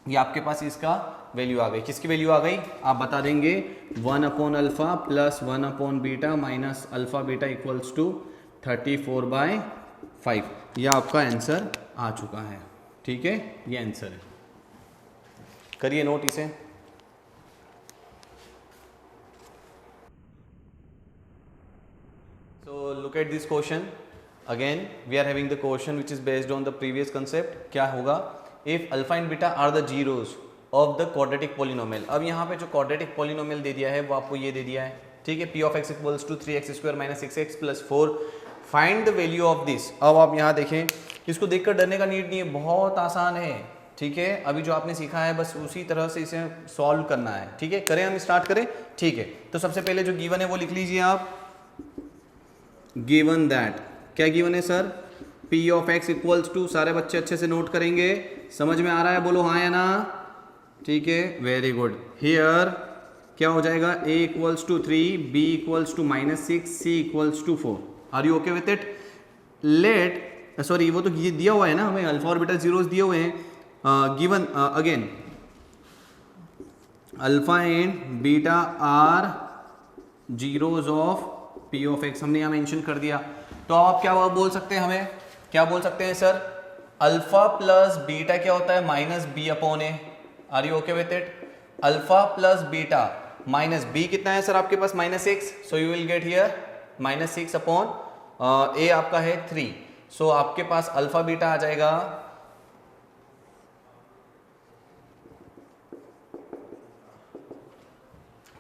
ये आपके पास इसका वैल्यू आ गई। किसकी वैल्यू आ गई आप बता देंगे, 1 upon alpha plus 1 upon beta minus alpha beta equals to 34/5। यह आपका आंसर आ चुका है। ठीक है, ये आंसर है, करिए नोट इसे। So look at this question. Again we are having the question which is based on the previous concept. क्या होगा, if alpha and beta are the zeros of the quadratic polynomial। अब यहाँ पे जो quadratic polynomial दे दिया है वो आपको ये दे दिया है, ठीक है, p of x equals to 3x square minus 6x plus 4, find the value of this। अब आप यहाँ देखें, इसको देखकर डरने का नीड नहीं है, बहुत आसान है। ठीक है, अभी जो आपने सीखा है बस उसी तरह से इसे सॉल्व करना है। ठीक है, करें हम स्टार्ट करें। ठीक है, तो सबसे पहले जो गिवन है वो लिख लीजिए आप, गिवन दैट, क्या गिवन है sir, p of x equals to, सारे बच्चे अच्छे से नोट करेंगे, समझ में आ रहा है बोलो हाँ या ना। ठीक है, वेरी गुड। हियर क्या हो जाएगा, a equals to 3, b equals to -6, c equals to 4। Are you okay with it? Let, sorry वो तो ये दिया हुआ है ना हमें, अल्फा और बीटा जीरोस दिए हुए हैं। Given again alpha and beta are zeros of p of x हमने यहाँ मेंशन कर दिया। तो आप क्या बोल सकते हैं, हमें क्या बोल सकते हैं सर, अल्फा प्लस बीटा क्या होता है, minus B upon A. Are you okay with it? Alpha plus beta minus B कितना है सर आपके पास, minus 6, so you will get here minus 6 upon A आपका है 3। सो आपके पास अल्फा बीटा आ जाएगा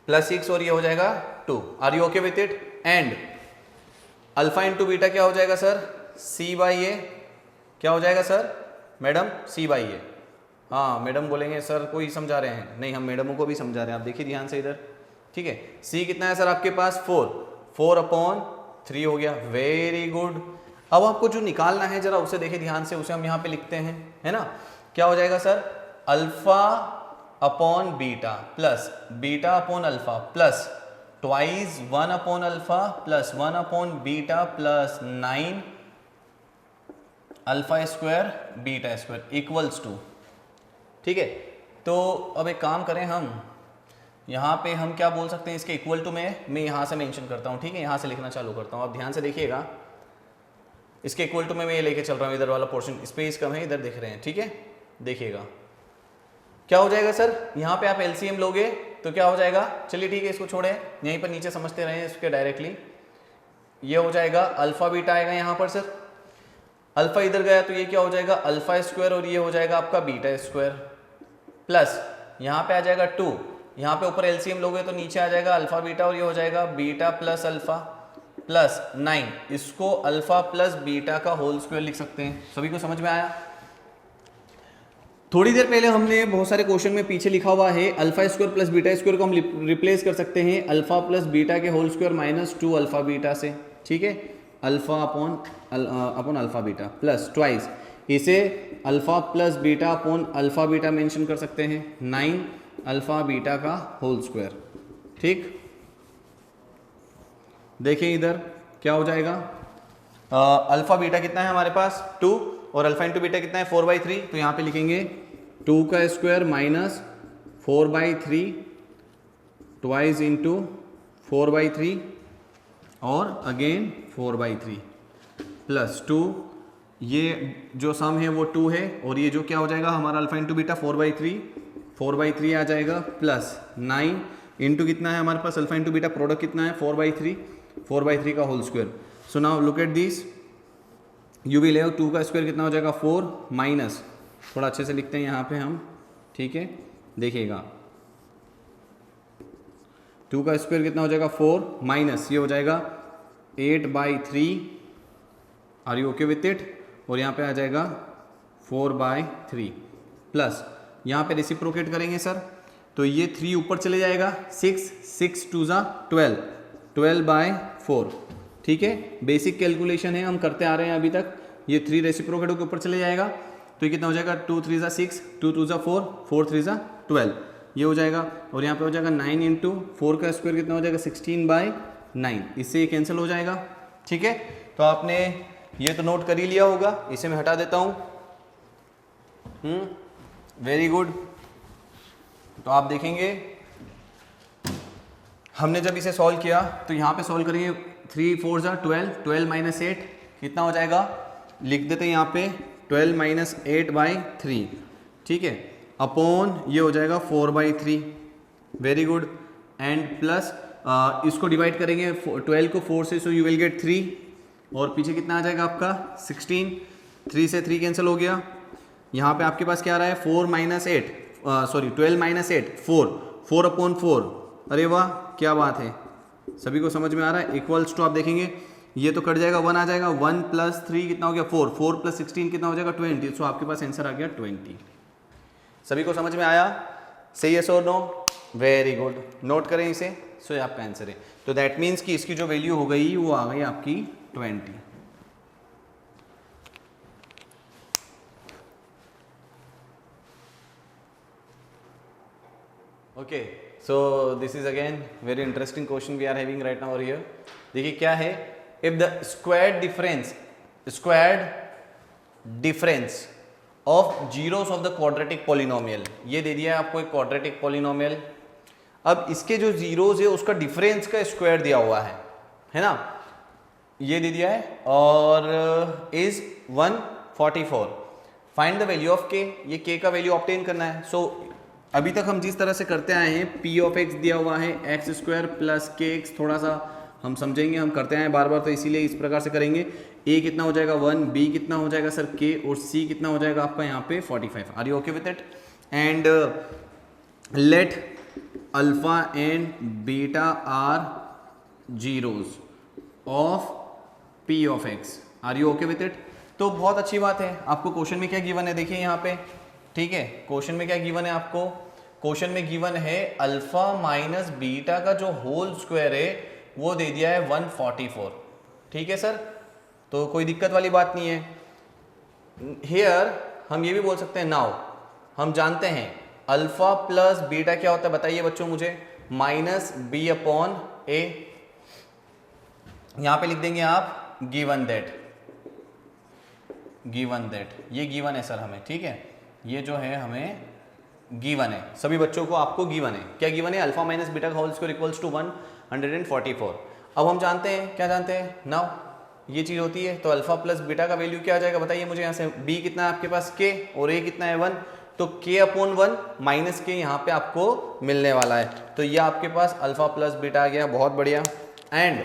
+6 और ये हो जाएगा 2। Are you okay with it? And alpha into beta क्या हो जाएगा सर, सी बाई ए। क्या हो जाएगा सर मैडम, सी बाई ए। हाँ मैडम बोलेंगे सर कोई समझा रहे हैं, नहीं हम मैडमों को भी समझा रहे हैं, आप देखिए ध्यान से इधर, ठीक है। सी कितना है सर आपके पास 4 अपॉन 3 हो गया, वेरी गुड। अब आपको जो निकालना है जरा उसे देखिए ध्यान से, उसे हम यहाँ पे लिखते हैं, है ना। क्या हो जाएगा sir, alpha upon beta plus beta upon alpha plus twice 1 upon alpha plus 1 upon beta plus 9 alpha square beta square equals to, ठीक है। तो अब एक काम करें, हम यहाँ पे हम क्या बोल सकते हैं, इसके इक्वल टू में मैं यहाँ से मेंशन करता हूँ, ठीक है, यहाँ से लिखना चालू करता हूँ। आप ध्यान से देखिएगा, इसके इक्वल टू में मैं ये लेके चल रहा हूँ, इधर वाला पोर्शन स्पेस कम है, इधर दिख रहे हैं, ठीक है। देखिएगा क्या हो जाएगा सर, यहाँ पे आप एलसीएम लोगे तो क्या हो जाएगा, चलिए ठीक है इसको छोड़े, यहीं पर नीचे समझते रहे इसके डायरेक्टली। ये हो जाएगा अल्फा बीटा आएगा यहाँ पर सर, अल्फा इधर गया तो ये क्या हो जाएगा अल्फा स्क्वायर, और ये हो जाएगा आपका बीटा स्क्वायर प्लस यहाँ पे आ जाएगा 2, यहाँ पे ऊपर एलसीएम लोगे तो नीचे आ जाएगा अल्फा बीटा, और ये हो जाएगा बीटा प्लस अल्फा प्लस 9। इसको अल्फा प्लस बीटा का होल स्क्वायर लिख सकते हैं। सभी को समझ में आया? थोड़ी देर पहले हमने बहुत सारे क्वेश्चन में पीछे लिखा हुआ है alpha square plus beta square को हम रिप्लेस कर सकते हैं अल्फा प्लस बीटा के whole square minus 2 alpha beta से, ठीक है। Alpha upon alpha beta plus twice, इसे alpha plus beta upon alpha beta mention कर सकते हैं 9 अल्फा बीटा का होल स्क्वायर, ठीक। देखिए इधर क्या हो जाएगा, अल्फा बीटा कितना है हमारे पास 2 और अल्फा इंटू बीटा कितना है 4/3, तो यहाँ पे लिखेंगे 2 का स्क्वायर माइनस 4/3 ट्वाइस इंटू 4/3 और अगेन 4/3 प्लस 2, ये जो सम है वो 2 है, और ये जो क्या हो जाएगा हमारा अल्फा इंटू बीटा 4/3 आ जाएगा प्लस 9 इंटू कितना है हमारे पास अल्फा इंटू बीटा प्रोडक्ट कितना है 4/3 का whole square. So now look at this, you will have 2 का स्क्वायर कितना हो जाएगा 4 माइनस, थोड़ा अच्छे से लिखते हैं यहाँ पे हम, ठीक है। देखिएगा 2 का स्क्वायर कितना हो जाएगा 4 माइनस ये हो जाएगा 8/3। Are you okay with it? और यहाँ पे आ जाएगा 4/3 प्लस यहाँ पे रेसिप्रोकेट करेंगे सर, तो ये 3 ऊपर चले जाएगा 6 2 ज़ा 12/4, ठीक है। बेसिक कैलकुलेशन है, हम करते आ रहे हैं अभी तक। ये 3 रेसिप्रोकेट के ऊपर चले जाएगा तो ये कितना हो जाएगा 2 3 ज़ा 6, 2 2 ज़ा 4, 4 3 ज़ा 12, ये हो जाएगा। और यहाँ पे हो जाएगा 9 इंटू 4 का स्क्वायर कितना हो जाएगा 16/9, इससे ये कैंसिल हो जाएगा, ठीक है। तो आपने ये तो नोट कर ही लिया होगा, इसे मैं हटा देता हूँ। Very good. तो आप देखेंगे हमने जब इसे सॉल्व किया तो यहाँ पे सॉल्व करेंगे 3 4 ज़ा 12 माइनस 8 कितना हो जाएगा, लिख देते हैं यहाँ पे 12 माइनस 8/3, ठीक है, अपॉन ये हो जाएगा 4/3। Very good. एंड प्लस इसको डिवाइड करेंगे 12 को 4 से, सो यू विल गेट 3, और पीछे कितना आ जाएगा आपका 16, 3 से 3 कैंसिल हो गया। यहाँ पे आपके पास क्या आ रहा है 12 माइनस 8 4 अपॉन 4। अरे वाह क्या बात है, सभी को समझ में आ रहा है। इक्वल्स टू आप देखेंगे ये तो कट जाएगा, 1 आ जाएगा, 1 प्लस 3 कितना हो गया 4, 4 प्लस 16 कितना हो जाएगा 20। सो आपके पास आंसर आ गया 20। सभी को समझ में आया? सही है so no? Very good, note करें इसे। सो ये आपका आंसर है। तो दैट मीन्स कि इसकी जो वैल्यू हो गई वो आ गई आपकी 20। Okay, so this is again very interesting question we are having right now here. देखिए क्या है, if the squared difference of zeros of the quadratic polynomial, ये दे दिया है आपको एक क्वाड्रेटिक पॉलिनोमियल। अब इसके जो जीरोस है उसका डिफरेंस का स्क्वायर दिया हुआ है, है ना, ये दे दिया है, और is 144। Find the value of के, ये के का वैल्यू ऑब्टेन करना है। सो अभी तक हम जिस तरह से करते आए हैं, पी ऑफ एक्स दिया हुआ है एक्स स्क्वायर प्लस के एक्स, थोड़ा सा हम समझेंगे, हम करते आए बार बार, तो इसीलिए इस प्रकार से करेंगे। ए कितना हो जाएगा 1, बी कितना हो जाएगा सर के, और सी कितना हो जाएगा आपका यहाँ पे 45। Are you okay with it? And let alpha and beta are zeros of p of x. Are you okay with it? तो बहुत अच्छी बात है। आपको क्वेश्चन में क्या गिवन है, देखिए यहाँ पे, ठीक है, क्वेश्चन में क्या गिवन है आपको, क्वेश्चन में गिवन है अल्फा माइनस बीटा का जो होल स्क्वायर है वो दे दिया है 144। ठीक है सर, तो कोई दिक्कत वाली बात नहीं है। हियर हम ये भी बोल सकते हैं, नाउ हम जानते हैं अल्फा प्लस बीटा क्या होता है, बताइए बच्चों मुझे, माइनस बी अपॉन ए। यहां पे लिख देंगे आप गिवन दैट, ये गिवन है सर हमें, ठीक है, ये जो है हमें गिवन है, सभी बच्चों को आपको गिवन है। क्या गिवन है? अल्फा माइनस बीटा का होल स्क्वायर इक्वल्स टू 144। अब हम जानते हैं, क्या जानते हैं, नाउ ये चीज होती है, तो अल्फा प्लस बीटा का वैल्यू क्या आ जाएगा, बताइए मुझे। यहाँ से बी कितना है आपके पास के, और ए कितना है 1, तो k अपॉन 1 माइनस के यहाँ पे आपको मिलने वाला है, तो ये आपके पास अल्फा प्लस बीटा आ गया, बहुत बढ़िया। एंड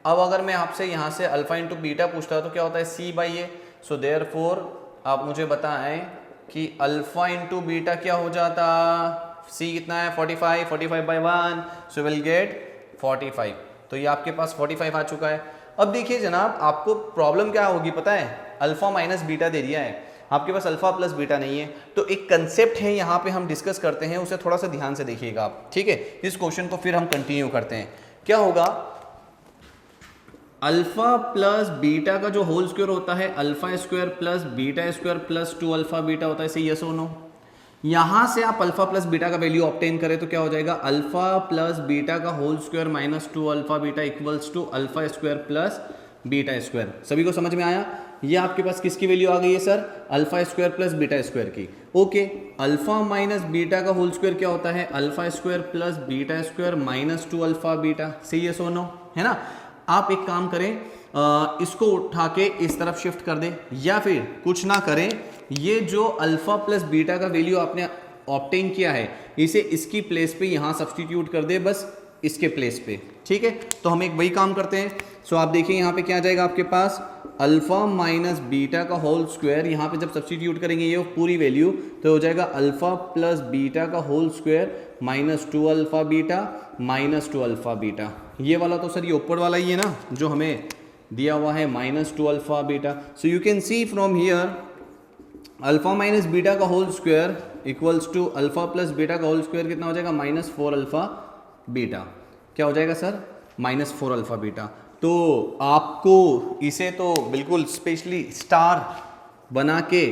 अब अगर मैं आपसे यहाँ से अल्फा इंटू बीटा पूछता तो क्या होता है, C by A. So therefore आप मुझे बताएं कि अल्फा इंटू बीटा क्या हो जाता, सी कितना है 45 बाई 1, सो विल गेट 45। तो ये आपके पास 45 आ चुका है। अब देखिए जनाब, आपको प्रॉब्लम क्या होगी पता है, अल्फा माइनस बीटा दे दिया है, आपके पास अल्फा प्लस बीटा नहीं है। तो एक कंसेप्ट है यहाँ पे हम डिस्कस करते हैं, उसे थोड़ा सा ध्यान से देखिएगा आप, ठीक है। इस क्वेश्चन को फिर हम कंटिन्यू करते हैं। क्या होगा, अल्फा प्लस बीटा का जो होल स्क्वायर होता है alpha square plus beta square plus 2 alpha beta होता है, सही यस और नो। यहां से आप अल्फा प्लस बीटा का वैल्यू ऑब्टेन करें तो क्या हो जाएगा, अल्फा प्लस बीटा का whole square minus 2 alpha beta equals to alpha square plus beta square. सभी को समझ में आया? ये आपके पास किसकी वैल्यू आ गई है sir, alpha square plus beta square की। ओके, अल्फा माइनस बीटा का होल स्क्वायर क्या होता है, alpha square plus beta square minus 2 alpha beta, सही है सो नो, है ना। आप एक काम करें, इसको उठा के इस तरफ शिफ्ट कर दें, या फिर कुछ ना करें, ये जो अल्फा प्लस बीटा का वैल्यू आपने ऑब्टेन किया है इसे इसकी प्लेस पे यहां सब्सटीट्यूट कर दे, बस इसके प्लेस पे, ठीक है। तो हम एक वही काम करते हैं। सो आप देखिए यहाँ पे क्या आ जाएगा आपके पास, अल्फा माइनस बीटा का होल स्क्वायर, यहाँ पे जब सब्सटीट्यूट करेंगे ये पूरी वैल्यू तो हो जाएगा अल्फा प्लस बीटा का whole square minus 2 alpha beta minus 2 alpha beta. ये वाला तो सर ये ऊपर वाला ही है ना जो हमें दिया हुआ है minus 2 alpha beta. So you can see from here alpha minus beta का whole square equals to alpha plus beta का होल स्क्वायर कितना हो जाएगा, माइनस 4 अल्फा बीटा। क्या हो जाएगा सर, माइनस 4 अल्फा बीटा। तो आपको इसे तो बिल्कुल स्पेशली स्टार बना के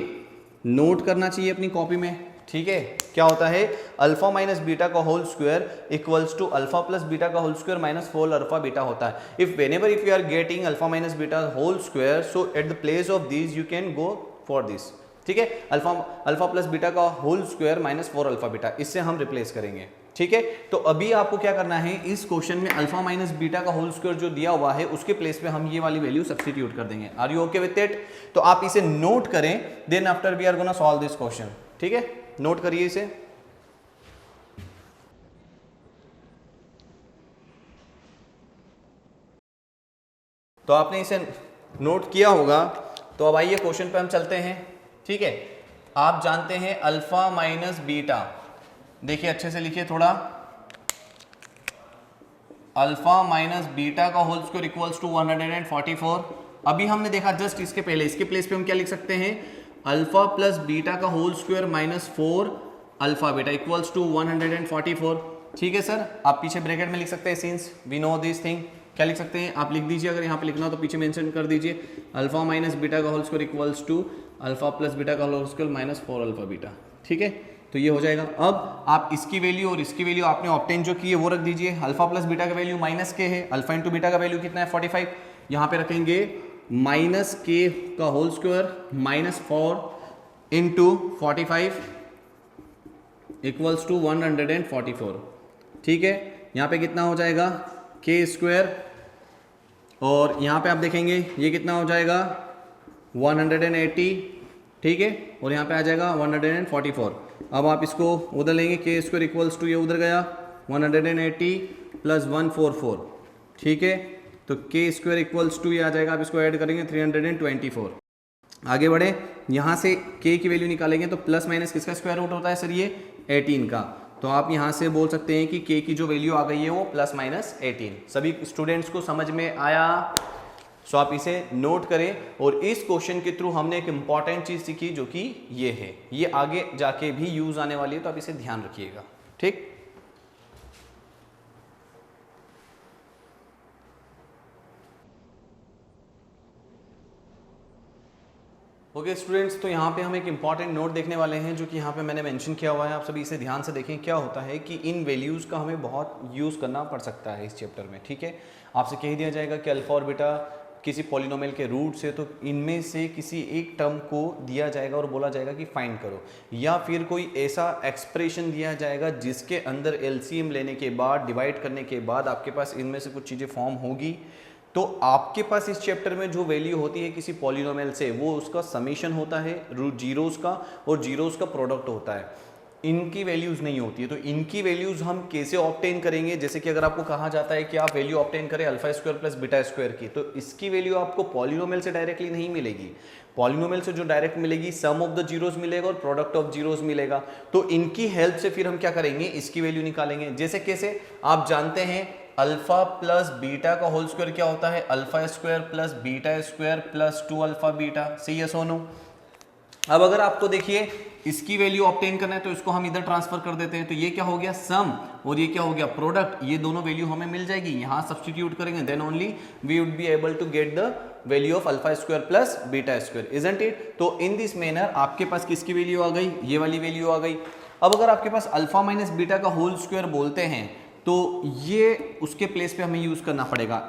नोट करना चाहिए अपनी कॉपी में, ठीक है। क्या होता है, अल्फा माइनस बीटा का whole square equals to alpha plus beta का whole square minus 4 alpha beta होता है। If whenever if you are getting alpha minus beta whole square, so at the place of this you can go for this, ठीक है। Alpha plus beta का whole square minus 4 alpha beta, इससे हम replace करेंगे, ठीक है। तो अभी आपको क्या करना है, इस क्वेश्चन में अल्फा माइनस बीटा का होल स्क्वायर जो दिया हुआ है उसके प्लेस पे हम ये वाली वैल्यू सब्स्टिट्यूट कर देंगे। Are you okay with it? तो आप इसे नोट करें, then after we are gonna solve this question, ठीक है। नोट करिए इसे। तो आपने इसे नोट किया होगा, तो अब आइए क्वेश्चन पे हम चलते हैं, ठीक है। आप जानते हैं अल्फा माइनस बीटा, देखिए अच्छे से लिखिए थोड़ा, अल्फा माइनस बीटा का होल स्क्वायर इक्वल्स टू 144। अभी हमने देखा जस्ट इसके पहले, इसके प्लेस पे हम क्या लिख सकते हैं, अल्फा प्लस बीटा का whole square minus 4 alpha beta equals to 144, ठीक है सर। आप पीछे ब्रैकेट में लिख सकते हैं, since we know this thing. क्या लिख सकते हैं आप, लिख दीजिए, अगर यहाँ पे लिखना हो तो पीछे मेंशन कर दीजिए, अल्फा माइनस बीटा का whole square equals to alpha plus beta का whole square minus 4 alpha beta, ठीक है। तो ये हो जाएगा। अब आप इसकी वैल्यू और इसकी वैल्यू आपने ऑब्टेन जो की है वो रख दीजिए। अल्फा प्लस बीटा का वैल्यू माइनस के है, अल्फा इंटू बीटा का वैल्यू कितना है 45, यहाँ पे रखेंगे माइनस के का whole square minus 4 into 45 equals to 144, ठीक है। यहाँ पे कितना हो जाएगा, के स्क्वायर और यहाँ पे आप देखेंगे ये कितना हो जाएगा 180, ठीक है, और यहाँ पे आ जाएगा 144। अब आप इसको उधर लेंगे, के स्क्वायर इक्वल्स टू ये उधर गया 180 प्लस 144, ठीक है, तो के स्क्वायर इक्वल्स टू ये आ जाएगा, आप इसको ऐड करेंगे 324। आगे बढ़े, यहाँ से k की वैल्यू निकालेंगे तो प्लस माइनस किसका स्क्वायर रूट होता है सर, ये 18 का। तो आप यहाँ से बोल सकते हैं कि k की जो वैल्यू आ गई है वो प्लस माइनस 18। सभी स्टूडेंट्स को समझ में आया? सो आप इसे नोट करें। और इस क्वेश्चन के थ्रू हमने एक इंपॉर्टेंट चीज सीखी जो कि ये है, ये आगे जाके भी यूज आने वाली है, तो आप इसे ध्यान रखिएगा, ठीक। ओके स्टूडेंट्स, तो यहाँ पे हम एक इंपॉर्टेंट नोट देखने वाले हैं जो कि यहाँ पे मैंने मेंशन किया हुआ है। आप सभी इसे ध्यान से देखें। क्या होता है कि इन वैल्यूज़ का हमें बहुत यूज़ करना पड़ सकता है इस चैप्टर में, ठीक है। आपसे कह दिया जाएगा कि अल्फा और बीटा किसी पॉलिनोमियल के रूट्स है, तो इनमें से किसी एक टर्म को दिया जाएगा और बोला जाएगा कि फाइंड करो, या फिर कोई ऐसा एक्सप्रेशन दिया जाएगा जिसके अंदर एलसीएम लेने के बाद, डिवाइड करने के बाद आपके पास इनमें से कुछ चीज़ें फॉर्म होगी। तो आपके पास इस चैप्टर में जो वैल्यू होती है किसी पॉलिनोमियल से, वो उसका समीशन होता है रूट जीरोस का, और जीरोस का प्रोडक्ट होता है। इनकी वैल्यूज नहीं होती है। तो इनकी वैल्यूज हम कैसे ऑब्टेन करेंगे? जैसे कि अगर आपको कहा जाता है कि आप वैल्यू ऑब्टेन करें alpha square plus beta square की, तो इसकी वैल्यू आपको पॉलिनोमियल से डायरेक्टली नहीं मिलेगी। पॉलिनोमियल से जो डायरेक्ट मिलेगी, सम ऑफ द जीरोस मिलेगा और प्रोडक्ट ऑफ जीरोस मिलेगा। तो इनकी हेल्प से फिर हम क्या करेंगे, इसकी वैल्यू निकालेंगे। जैसे कैसे, आप जानते हैं अल्फा प्लस बीटा का होल स्क्वायर क्या होता है, alpha square plus beta square plus 2 alpha beta. सही है सोनू? अब अगर आपको देखिए इसकी वैल्यू ऑब्टेन करना है तो इसको हम इधर ट्रांसफर कर देते हैं, तो ये क्या हो गया सम, और ये क्या हो गया प्रोडक्ट। ये दोनों वैल्यू हमें मिल जाएगी, यहां सब्स्टिट्यूट करेंगे, then only we would be able to get the value of alpha square plus beta square, isn't it? तो इन दिस मैनर आपके पास किसकी वैल्यू आ गई, ये वाली वैल्यू आ गई। अब अगर आपके पास अल्फा माइनस बीटा का होल स्क्वायर बोलते हैं तो ये उसके प्लेस पे हमें यूज करना पड़ेगा।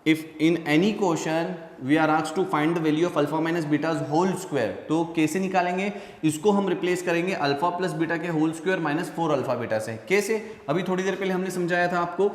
If in any question we are asked to find the value of alpha minus beta's whole square, तो कैसे निकालेंगे इसको? हम रिप्लेस करेंगे अल्फा प्लस बीटा के whole square minus 4 alpha beta से। कैसे? अभी थोड़ी देर पहले हमने समझाया था आपको,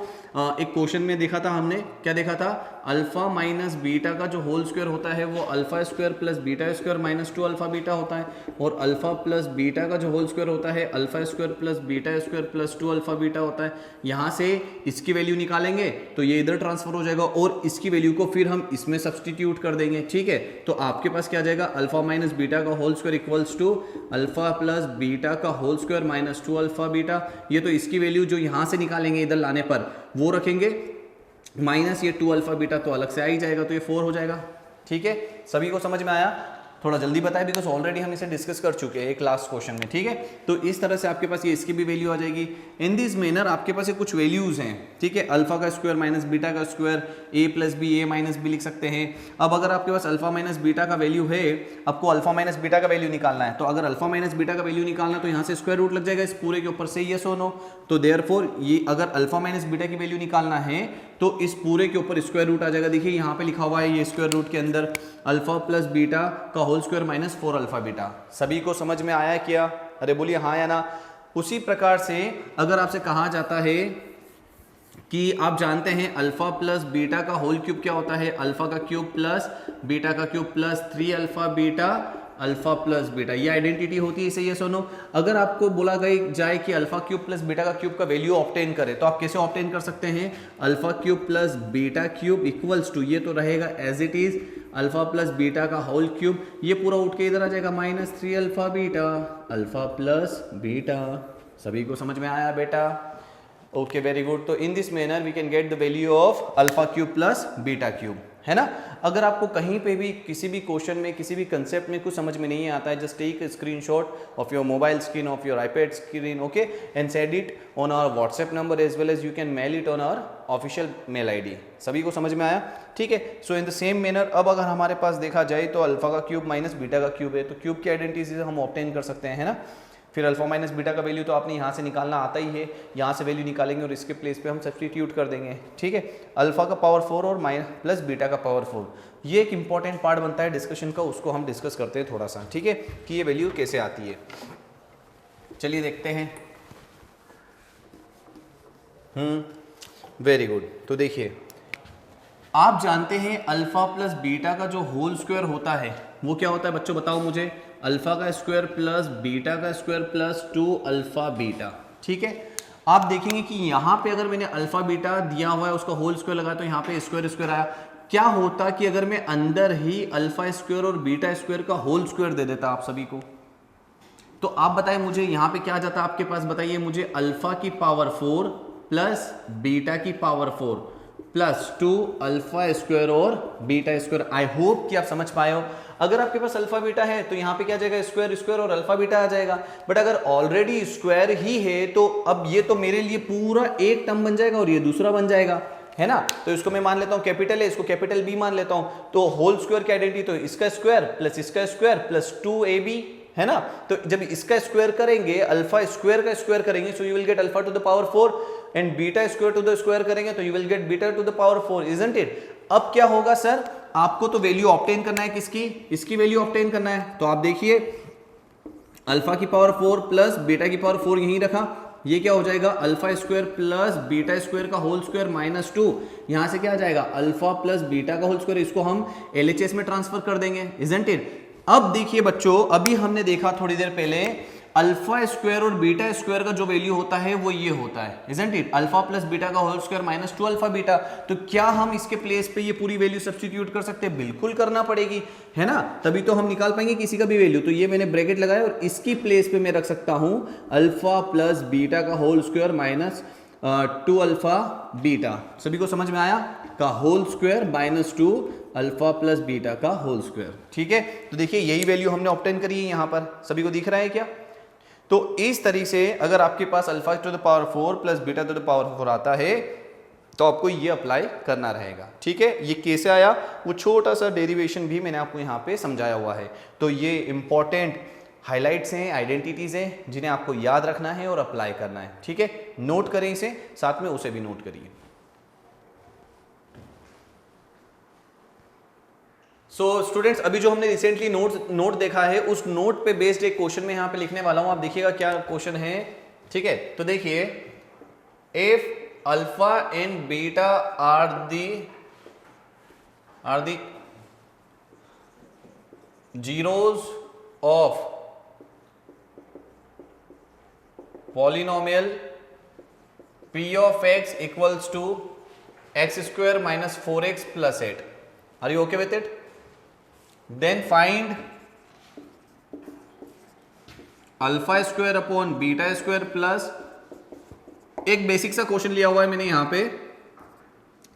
एक क्वेश्चन में देखा था हमने, क्या देखा था, अल्फा माइनस बीटा का जो होल स्क्वायर होता है वो alpha square plus beta square minus 2 alpha beta होता है, और अल्फा प्लस बीटा का जो होल स्क्वायर होता है alpha square plus beta square plus 2 alpha beta होता है। यहाँ से इसकी वैल्यू निकालेंगे तो ये इधर ट्रांसफर हो जाएगा, और इसकी वैल्यू को फिर हम इसमें सब्स्टिट्यूट कर देंगे, ठीक है। तो आपके पास क्या आ जाएगा, अल्फा माइनस बीटा का whole square equals to alpha plus beta का whole square minus 2 alpha beta. ये तो इसकी वैल्यू जो यहां से निकालेंगे इधर लाने पर वो रखेंगे, माइनस ये 2 अल्फा बीटा तो अलग से आ ही जाएगा, तो ये 4 हो जाएगा, ठीक है। सभी को समझ में आया? थोड़ा जल्दी बताएं बिकॉज ऑलरेडी हम इसे डिस्कस कर चुके हैं एक लास्ट क्वेश्चन में, ठीक है। तो इस तरह से आपके पास ये इसकी भी वैल्यू आ जाएगी। इन दिस मैनर आपके पास ये कुछ वैल्यूज हैं, ठीक है। अल्फा का स्क्वायर माइनस बीटा का square, A plus B, A minus B लिख सकते हैं। अब अगर आपके पास अल्फा माइनस बीटा का वैल्यू है, आपको अल्फा माइनस बीटा का वैल्यू निकालना है, तो अगर अल्फा माइनस बीटा का वैल्यू निकालना है तो यहाँ से स्क्वायर रूट लग जाएगा इस पूरे के ऊपर से, यस और नो? तो देयरफॉर ये अगर अल्फा माइनस बीटा की वैल्यू निकालना है तो इस पूरे के ऊपर स्क्वायर रूट आ जाएगा। देखिए यहाँ पे लिखा हुआ है ये स्क्वायर रूट के अंदर अल्फा प्लस बीटा का whole square minus 4 alpha beta. सभी को समझ में आया क्या? अरे बोलिए हाँ या ना। उसी प्रकार से अगर आपसे कहा जाता है कि आप जानते हैं अल्फा प्लस बीटा का होल क्यूब क्या होता है, अल्फा का क्यूब प्लस बीटा का cube plus 3 alpha beta alpha plus beta, ये आइडेंटिटी होती है, सही है सोनो? अगर आपको बोला जाए कि अल्फा क्यूब प्लस बीटा का क्यूब का वैल्यू ऑब्टेन करें तो आप कैसे ऑब्टेन कर सकते हैं? Alpha cube plus beta cube equals to, ये तो रहेगा as it is alpha plus beta का होल क्यूब, ये पूरा उठ के इधर आ जाएगा minus 3 alpha beta alpha plus beta. सभी को समझ में आया बेटा? Okay very good. तो in this manner we can gate the value of alpha cube plus beta cube, है ना। अगर आपको कहीं पे भी किसी भी क्वेश्चन में किसी भी कंसेप्ट में कुछ समझ में नहीं आता है, just take a screenshot of your mobile screen, of your iPad screen, okay, and send it on our WhatsApp number as well as you can mail it on our official mail ID. सभी को समझ में आया? ठीक है। So in the same manner अब अगर हमारे पास देखा जाए तो अल्फा का क्यूब माइनस बीटा का क्यूब है, तो क्यूब की आइडेंटिटी हम ऑब्टेन कर सकते हैं, है ना। फिर अल्फा माइनस बीटा का वैल्यू तो आपने यहाँ से निकालना आता ही है, यहाँ से वैल्यू निकालेंगे और इसके प्लेस पे हम सब्स्टिट्यूट कर देंगे, ठीक है। अल्फा का पावर 4 और माइनस प्लस बीटा का पावर 4, ये एक इंपॉर्टेंट पार्ट बनता है डिस्कशन का, उसको हम डिस्कस करते हैं थोड़ा सा, ठीक है, कि ये वैल्यू कैसे आती है। चलिए देखते हैं। Very good. तो देखिए आप जानते हैं अल्फा प्लस बीटा का जो होल स्क्वायर होता है वो क्या होता है बच्चों, बताओ मुझे। अल्फा का स्क्वायर प्लस बीटा का स्क्वायर प्लस 2 अल्फा बीटा। ठीक है, आप देखेंगे कि यहाँ पे अगर मैंने अल्फा बीटा दिया हुआ है उसका होल स्क्वायर लगाया तो यहाँ पे स्क्वायर स्क्वायर आया। क्या होता कि अगर मैं अंदर ही अल्फा स्क्वायर और बीटा स्क्वायर का होल स्क्वायर दे देता आप सभी को, तो आप बताएं मुझे यहाँ पे क्या जाता आपके पास, बताइए मुझे। अल्फा की पावर 4 प्लस बीटा की पावर 4 प्लस 2 अल्फा स्क्वायर और बीटा स्क्वायर। आई होप कि आप समझ पाए हो। अगर आपके पास अल्फा बीटा है तो यहाँ पे क्या जाएगा, स्क्वायर स्क्वायर और अल्फा बीटा आ जाएगा। बट अगर ऑलरेडी स्क्वायर ही है तो अब ये तो मेरे लिए पूरा एक टर्म बन जाएगा और ये दूसरा बन जाएगा, है ना। तो इसको मैं मान लेता हूँ कैपिटल है, इसको कैपिटल बी मान लेता हूँ। तो होल स्क्वायर की आइडेंटिटी तो इसका स्क्वायर प्लस 2ab, है ना। तो जब इसका स्क्वायर करेंगे, अल्फा स्क्वायर का स्क्वायर करेंगे, so you will get alpha to the power 4 and beta square to the square करेंगे तो you will get beta to the power 4, isn't it. अब क्या होगा सर, आपको तो वैल्यू ऑब्टेन करना है किसकी, इसकी वैल्यू ऑब्टेन करना है। तो आप देखिए अल्फा की पावर 4 प्लस बीटा की पावर 4 यहीं रखा, ये क्या हो जाएगा, alpha square plus beta square का होल स्क्वायर माइनस 2। यहां से क्या आ जाएगा, अल्फा प्लस बीटा का होल स्क्वायर, इसको हम LHS में ट्रांसफर कर देंगे, इजंट इट। अब देखिए बच्चों, अभी हमने देखा थोड़ी देर पहले अल्फा स्क्वायर और बीटा स्क्वायर का जो वैल्यू होता है वो ये होता है, isn't it, alpha plus beta का whole square minus 2 alpha beta. तो क्या हम इसके प्लेस पे ये पूरी वैल्यू सब्स्टिट्यूट कर सकते हैं, बिल्कुल करना पड़ेगी, है ना, तभी तो हम निकाल पाएंगे किसी का भी वैल्यू। तो ये मैंने ब्रैकेट लगाया और इसकी प्लेस पे मैं रख सकता हूं अल्फा प्लस बीटा का whole square minus 2 alpha beta, सभी को समझ में आया, का whole square minus 2 alpha plus beta का होल स्क्वायर। ठीक है, तो देखिए यही वैल्यू हमने ऑब्टेन करी है यहां पर, सभी को दिख रहा है क्या। तो इस तरीके से अगर आपके पास alpha to the power 4 plus beta to the power 4 आता है तो आपको ये अप्लाई करना रहेगा। ठीक है, ये कैसे आया वो छोटा सा डेरिवेशन भी मैंने आपको यहाँ पे समझाया हुआ है। तो ये इंपॉर्टेंट हाइलाइट्स हैं, आइडेंटिटीज हैं जिन्हें आपको याद रखना है और अप्लाई करना है। ठीक है, नोट करें इसे, साथ में उसे भी नोट करिए। सो स्टूडेंट्स, अभी जो हमने रिसेंटली नोट देखा है उस नोट पे बेस्ड एक क्वेश्चन में यहाँ पे लिखने वाला हूं, आप देखिएगा क्या क्वेश्चन है। ठीक है, तो देखिए, if alpha and beta are the zeros of polynomial p of x equals to x square minus 4x plus 8, are you okay with it? Then find alpha square upon beta square plus, एक basic सा question लिया हुआ है मैंने यहां पे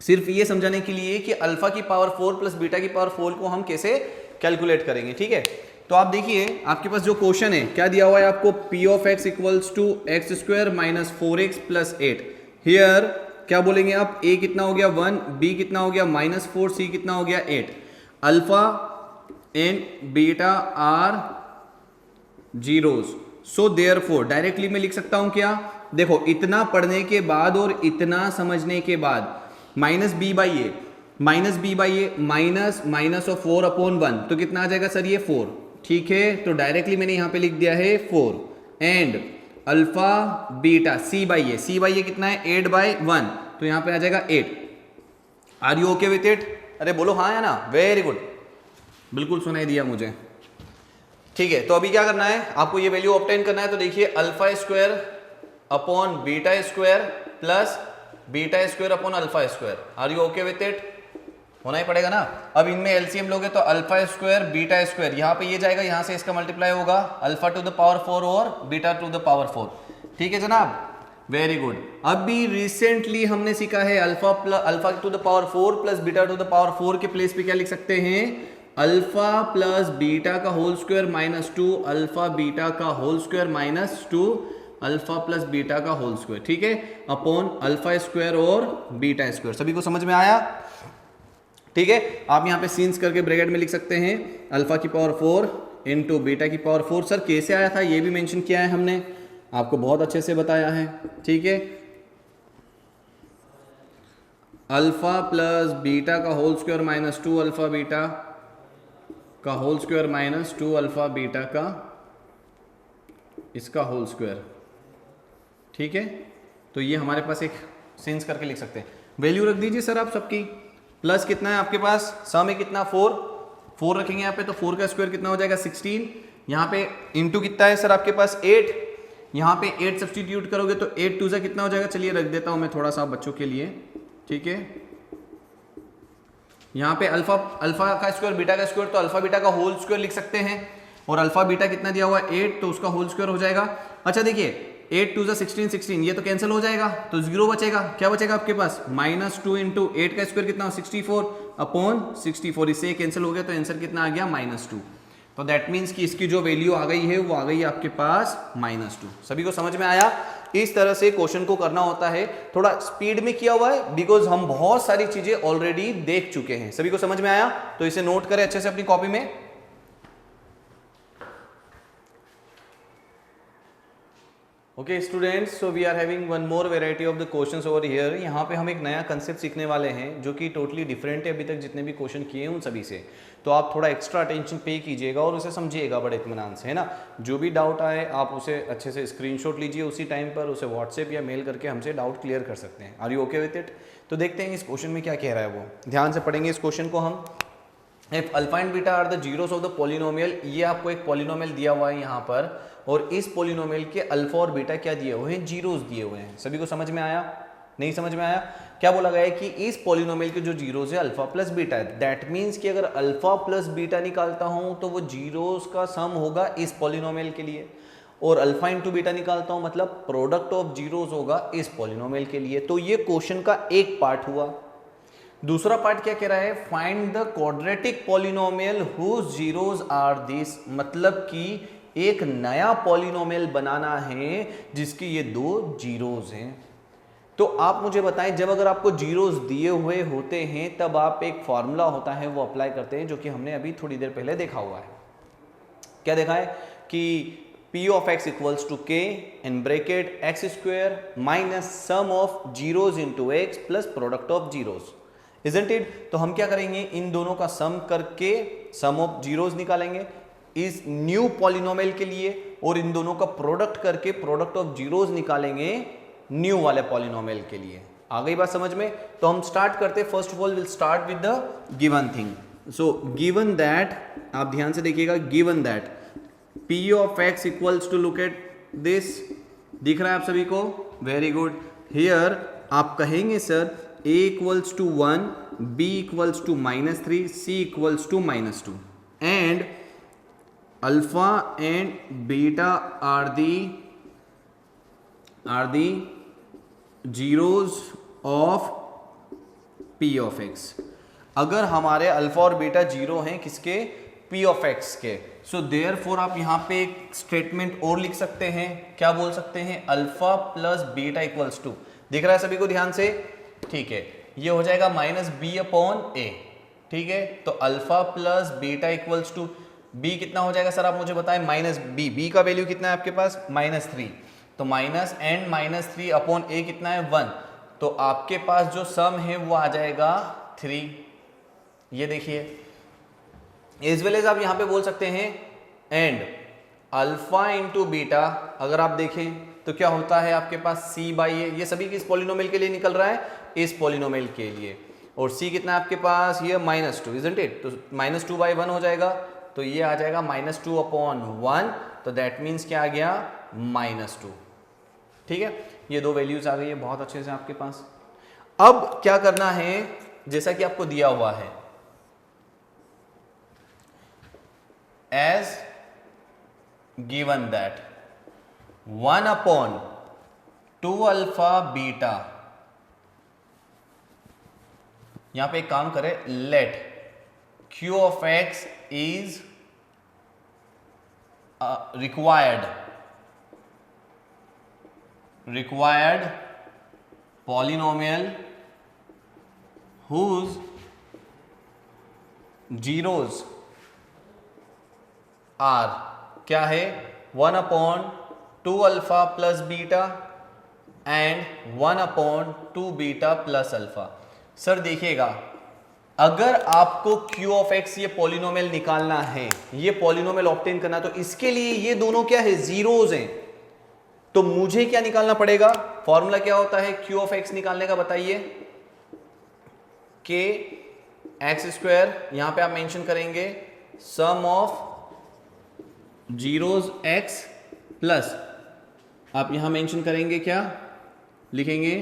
सिर्फ ये समझाने के लिए कि अल्फा की पावर 4 प्लस बीटा की पावर 4 को हम कैसे कैलकुलेट करेंगे। ठीक है, तो आप देखिए आपके पास जो क्वेश्चन है क्या दिया हुआ है आपको, p of x equals to x square minus 4x plus 8। Here क्या बोलेंगे आप, a कितना हो गया 1, b कितना हो गया माइनस 4, c कितना हो गया 8। Alpha and beta are zeros, so therefore directly मैं लिख सकता हूं क्या, देखो इतना पढ़ने के बाद और इतना समझने के बाद minus B by a minus of 4 upon 1, तो कितना आ जाएगा सर ये 4। ठीक है, तो डायरेक्टली मैंने यहां पे लिख दिया है 4 and alpha beta C by A कितना है 8 बाई 1, तो यहां पे आ जाएगा 8। Are you okay with it, अरे बोलो हाँ या ना, वेरी गुड, बिल्कुल सुनाई दिया मुझे। ठीक है, तो अभी क्या करना है आपको, ये वैल्यू ऑब्टेन करना है। तो देखिए alpha square upon beta square plus beta square upon alpha square, are you okay with it, होना ही पड़ेगा ना। अब इनमें एलसीएम लोगे तो अल्फा स्क्वायर बीटा स्क्वायर, यहाँ पे ये जाएगा, यहाँ से इसका मल्टीप्लाई होगा अल्फा टू द पावर 4 और बीटा टू द पावर 4। ठीक है जनाब, वेरी गुड। अभी रिसेंटली हमने सीखा है alpha to the power 4 plus beta to the power 4 के प्लेस पे क्या लिख सकते हैं, अल्फा प्लस बीटा का whole square minus 2 alpha beta का whole square minus 2 alpha plus beta का होल स्क्वायर। ठीक है, अपॉन अल्फा स्क्वायर और बीटा स्क्वायर, सभी को समझ में आया। ठीक है, आप यहां पे सीन्स करके ब्रैकेट में लिख सकते हैं अल्फा की पावर 4 इंटू बीटा की पावर 4। सर कैसे आया था ये भी मेंशन किया है हमने, आपको बहुत अच्छे से बताया है। ठीक है, अल्फा प्लस बीटा का whole square minus 2 alpha beta का whole square minus 2 alpha beta का इसका होल स्क्वायर। ठीक है, तो ये हमारे पास एक सीन्स करके लिख सकते हैं। वैल्यू रख दीजिए सर आप सबकी, प्लस कितना है आपके पास, सम है कितना 4 रखेंगे यहाँ पे, तो 4 का स्क्वायर कितना हो जाएगा 16, यहाँ पे इंटू कितना है सर आपके पास 8, यहाँ पे 8 सब्सटीट्यूट करोगे तो 8 2 कितना हो जाएगा, चलिए रख देता हूँ मैं थोड़ा सा बच्चों के लिए, ठीक है। यहाँ पे अल्फा का स्क्वायर बीटा का स्क्वायर, तो अल्फा बीटा का होल स्क्वायर लिख सकते हैं, और अल्फा बीटा कितना दिया हुआ है 8, तो उसका होल स्क्वायर हो जाएगा। अच्छा देखिए 8 2 16 ये तो कैंसिल हो जाएगा, तो 0 बचेगा, क्या बचेगा आपके पास -2 इंटू 8 का स्क्वायर कितना 64 अपॉन 64, इससे कैंसिल हो गया, तो आंसर कितना आ गया -2। तो दैट मीन्स कि इसकी जो वैल्यू आ गई है वो आ गई है आपके पास -2। सभी को समझ में आया? इस तरह से क्वेश्चन को करना होता है, थोड़ा स्पीड में किया हुआ है बिकॉज हम बहुत सारी चीजें ऑलरेडी देख चुके हैं। सभी को समझ में आया? तो इसे नोट करें अच्छे से अपनी कॉपी में। Okay students, so we are having one more variety of the questions over here. यहाँ पे हम एक नया कंसेप्ट सीखने वाले हैं जो कि टोटली डिफरेंट है अभी तक जितने भी क्वेश्चन किए हैं उन सभी से। तो आप थोड़ा एक्स्ट्रा अटेंशन पे कीजिएगा और उसे समझिएगा बड़े इत्मीनान से, है ना। जो भी डाउट आए आप उसे अच्छे से स्क्रीनशॉट लीजिए, उसी टाइम पर उसे व्हाट्सएप या मेल करके हमसे डाउट क्लियर कर सकते हैं। Are you okay with it? तो देखते हैं इस क्वेश्चन में क्या कह रहा है, वो ध्यान से पढ़ेंगे इस क्वेश्चन को हम। If alpha and beta are the zeros of the polynomial, ये आपको एक पॉलिनोमियल दिया हुआ है यहाँ पर, और इस पॉलिनोमियल के अल्फा और बीटा क्या दिए हुए हैं, जीरोस दिए हुए हैं। सभी को समझ में आया? नहीं समझ में आया? क्या बोला गया है कि इस पॉलिनोमियल के जो जीरोस है अल्फा प्लस बीटा है, दैट मीन्स कि अगर अल्फा प्लस बीटा निकालता हूं तो वो जीरोस का सम होगा इस पॉलिनोमियल के लिए, और अल्फा इंटू बीटा निकालता हूं मतलब प्रोडक्ट ऑफ जीरोस होगा इस पॉलिनोमियल के लिए। तो ये क्वेश्चन का एक पार्ट हुआ। दूसरा पार्ट क्या कह रहा है, find the quadratic polynomial whose zeros are this, मतलब कि एक नया पॉलिनोमियल बनाना है जिसके ये दो जीरोस हैं। तो आप मुझे बताएं, जब अगर आपको जीरोस दिए हुए होते हैं तब आप एक फॉर्मूला होता है वो अप्लाई करते हैं, जो कि हमने अभी थोड़ी देर पहले देखा हुआ है। क्या देखा है कि P of x equals to k in bracket x square minus sum of zeros into x plus product of zeros, isn't it? तो हम क्या करेंगे, इन दोनों का सम करके सम ऑफ जीरोस निकालेंगे इस न्यू पॉलिनोमियल के लिए, और इन दोनों का प्रोडक्ट करके प्रोडक्ट ऑफ जीरोस निकालेंगे न्यू वाले पॉलिनोमियल के लिए। आ गई बात समझ में? तो हम स्टार्ट करते हैं। First of all will start with the given thing. So given that, आप ध्यान से देखिएगा, given that P of x equals to, look at this, दिख रहा है आप सभी को? Very good. हियर आप कहेंगे sir a equals to 1, b equals to -3, c equals to -2, and alpha and beta are the zeros of P of x। अगर हमारे अल्फा और बीटा जीरो हैं किसके, P of x के, सो देयरफॉर आप यहाँ पे एक स्टेटमेंट और लिख सकते हैं। क्या बोल सकते हैं, alpha plus beta equals to, दिख रहा है सभी को ध्यान से? ठीक है, ये हो जाएगा -b अपॉन a, ठीक है। तो alpha plus beta equals to b कितना हो जाएगा सर, आप मुझे बताएं, -b का वैल्यू कितना है आपके पास, -3, तो माइनस एंड -3 अपॉन a कितना है 1, तो आपके पास जो सम है वो आ जाएगा 3। ये देखिए, एज वेल एज आप यहां पे बोल सकते हैं एंड अल्फा इंटू बीटा, अगर आप देखें तो क्या होता है आपके पास c/a, ये सभी किस पॉलिनोमियल के लिए निकल रहा है, इस पॉलिनोमियल के लिए, और c कितना है आपके पास, ये -2, इजंट इट? तो -2/1 हो जाएगा, तो ये आ जाएगा -2 अपॉन 1, तो दैट मीन्स क्या आ गया, -2। ठीक है, ये दो वैल्यूज आ गई है बहुत अच्छे से आपके पास। अब क्या करना है, जैसा कि आपको दिया हुआ है, as given that 1 upon 2 alpha beta, यहां पे एक काम करें, let Q of x is required polynomial whose zeros are क्या है, 1 upon 2 alpha plus beta and 1 upon 2 beta plus alpha. Sir देखिएगा, अगर आपको Q of x ये पॉलिनोमियल निकालना है, ये पॉलिनोमियल ऑब्टेन करना, तो इसके लिए ये दोनों क्या है, जीरोस हैं, तो मुझे क्या निकालना पड़ेगा, फॉर्मूला क्या होता है Q of x निकालने का, बताइए, K एक्स स्क्वायर, यहां पे आप मेंशन करेंगे सम ऑफ जीरोज एक्स प्लस आप यहां मेंशन करेंगे क्या, लिखेंगे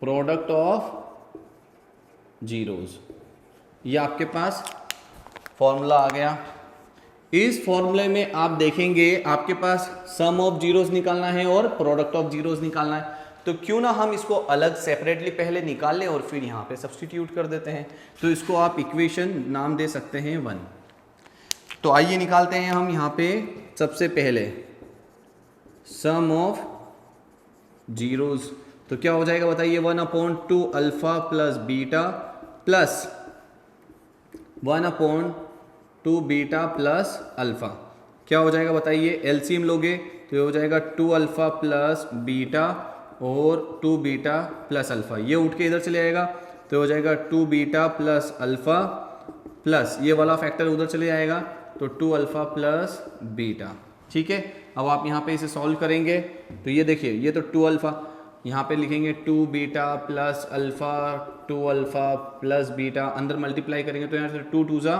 प्रोडक्ट ऑफ जीरोज। ये आपके पास फॉर्मूला आ गया। इस फॉर्मूले में आप देखेंगे आपके पास सम ऑफ जीरोज निकालना है और प्रोडक्ट ऑफ जीरोज निकालना है, तो क्यों ना हम इसको अलग सेपरेटली पहले निकाल लें और फिर यहाँ पे सब्स्टिट्यूट कर देते हैं। तो इसको आप इक्वेशन नाम दे सकते हैं 1। तो आइए निकालते हैं हम यहाँ पे सबसे पहले सम ऑफ जीरोज। तो क्या हो जाएगा बताइए, 1/2 alpha plus beta plus 1/2 beta plus alpha, क्या हो जाएगा बताइए, एलसीएम लोगे तो ये हो जाएगा 2 अल्फा प्लस बीटा और 2 बीटा प्लस अल्फा, ये उठ के इधर चले आएगा तो हो जाएगा 2 बीटा प्लस अल्फा प्लस ये वाला फैक्टर उधर चले जाएगा तो 2 अल्फा प्लस बीटा। ठीक है, अब आप यहाँ पे इसे सॉल्व करेंगे तो ये देखिए, ये तो 2 अल्फा, यहाँ पे लिखेंगे 2 beta plus alpha, 2 alpha plus beta, अंदर मल्टीप्लाई करेंगे तो यहाँ से 2 2 जा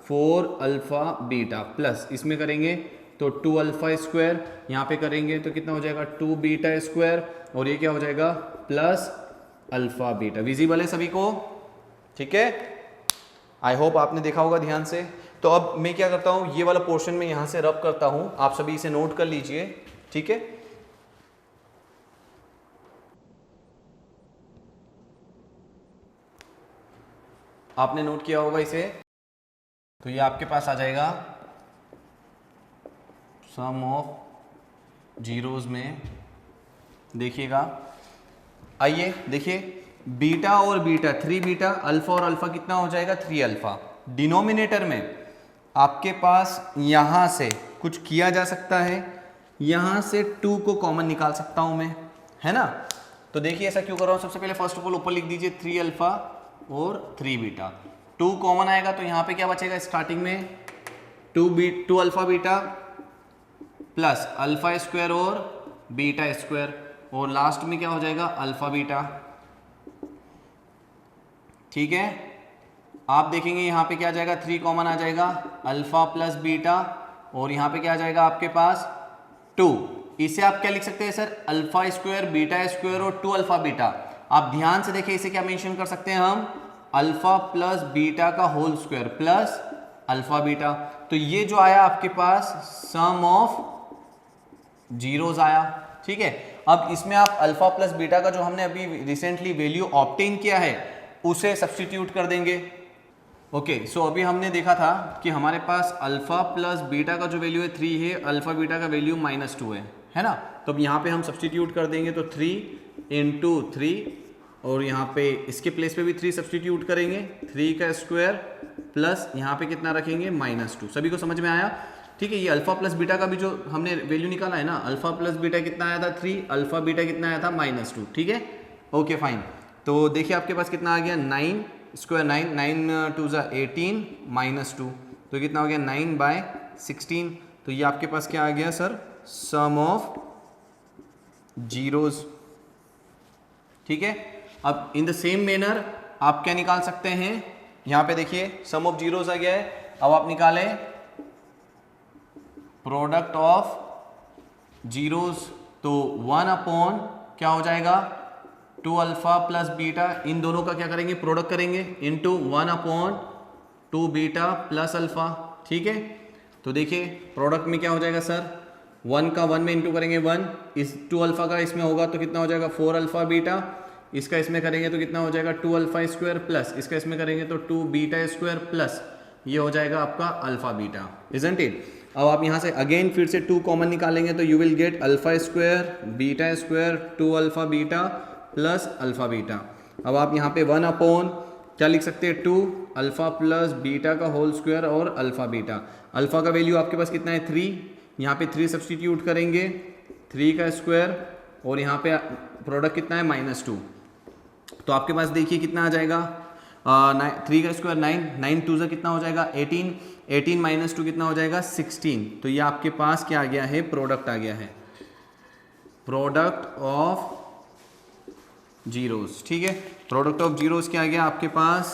4 अल्फा बीटा प्लस इसमें करेंगे तो 2 अल्फा स्क्वायर, यहाँ पे करेंगे तो कितना हो जाएगा 2 बीटा स्क्वायर और ये क्या हो जाएगा प्लस अल्फा बीटा। विजिबल है सभी को? ठीक है, आई होप आपने देखा होगा ध्यान से। तो अब मैं क्या करता हूँ, ये वाला पोर्शन में यहाँ से रब करता हूँ, आप सभी इसे नोट कर लीजिए। ठीक है, आपने नोट किया होगा इसे, तो ये आपके पास आ जाएगा सम ऑफ जीरोज में। देखिएगा, आइए देखिए, बीटा और बीटा 3 बीटा, अल्फा और अल्फा कितना हो जाएगा 3 अल्फा। डिनोमिनेटर में आपके पास यहां से कुछ किया जा सकता है, यहां से 2 को कॉमन निकाल सकता हूं मैं, है ना। तो देखिए ऐसा क्यों कर रहा हूं, सबसे पहले फर्स्ट ऑफ ऑल ऊपर लिख दीजिए 3 अल्फा और 3 बीटा, 2 कॉमन आएगा तो यहाँ पे क्या बचेगा स्टार्टिंग में 2 alpha beta plus alpha square और बीटा स्क्वायर और लास्ट में क्या हो जाएगा अल्फा बीटा। ठीक है, आप देखेंगे यहाँ पे क्या आ जाएगा 3 कॉमन आ जाएगा, अल्फा प्लस बीटा और यहाँ पे क्या आ जाएगा आपके पास 2। इसे आप क्या लिख सकते हैं sir, alpha square beta square और 2 अल्फा बीटा। आप ध्यान से देखिए इसे क्या मेंशन कर सकते हैं हम, अल्फा प्लस बीटा का whole square plus alpha beta. तो ये जो आया आपके पास सम ऑफ जीरोज आया। ठीक है, अब इसमें आप अल्फा प्लस बीटा का जो हमने अभी रिसेंटली वैल्यू ऑब्टेन किया है उसे सब्स्टिट्यूट कर देंगे। ओके, सो अभी हमने देखा था कि हमारे पास अल्फा प्लस बीटा का जो वैल्यू है 3 है, अल्फा बीटा का वैल्यू -2 है ना। तो अब यहाँ पे हम सब्स्टिट्यूट कर देंगे तो 3 × 3 और यहाँ पे इसके प्लेस पे भी 3 सब्स्टिट्यूट करेंगे, 3 का स्क्वायर प्लस यहाँ पे कितना रखेंगे -2। सभी को समझ में आया? ठीक है, ये अल्फा प्लस बीटा का भी जो हमने वैल्यू निकाला है ना, अल्फा प्लस बीटा कितना आया था 3, अल्फा बीटा कितना आया था -2। ठीक है, ओके फाइन। तो देखिए आपके पास कितना आ गया 9 स्क्वायर 9, 9 2 ज़ा 18 -2, तो कितना हो गया 9/16। तो ये आपके पास क्या आ गया सर, सम ऑफ जीरोज। ठीक है, अब इन द सेम मैनर आप क्या निकाल सकते हैं, यहाँ पे देखिए सम ऑफ जीरोज आ गया है, अब आप निकालें प्रोडक्ट ऑफ जीरोज। तो 1 क्या हो जाएगा 2 अल्फा प्लस बीटा, इन दोनों का क्या करेंगे प्रोडक्ट करेंगे इंटू 1/2 बीटा प्लस अल्फा। ठीक है, तो देखिए प्रोडक्ट में क्या हो जाएगा सर, 1 का 1 में इंटू करेंगे 1, इस 2 अल्फा का इसमें होगा तो कितना हो जाएगा 4 अल्फा बीटा, इसका इसमें करेंगे तो कितना हो जाएगा 2 अल्फा स्क्वायर प्लस इसका इसमें करेंगे तो 2 बीटा स्क्वायर प्लस ये हो जाएगा आपका अल्फा बीटा, इजंट इट। अब आप यहाँ से अगेन फिर से 2 कॉमन निकालेंगे तो you will get alpha square beta square 2 alpha beta plus alpha beta. अब आप यहाँ पे 1 क्या लिख सकते हैं 2 अल्फा प्लस बीटा का होल स्क्वायर और अल्फा बीटा। अल्फा का वैल्यू आपके पास कितना है 3, यहाँ पे 3 सब्स्टिट्यूट करेंगे, 3 का स्क्वायर और यहाँ पे प्रोडक्ट कितना है -2। तो आपके पास देखिए कितना आ जाएगा 3 का स्क्वायर 9, 9 2 कितना हो जाएगा 18, 18 -2 कितना हो जाएगा 16। तो ये आपके पास क्या आ गया है, प्रोडक्ट आ गया है, प्रोडक्ट ऑफ जीरोस। ठीक है, प्रोडक्ट ऑफ जीरोस क्या आ गया आपके पास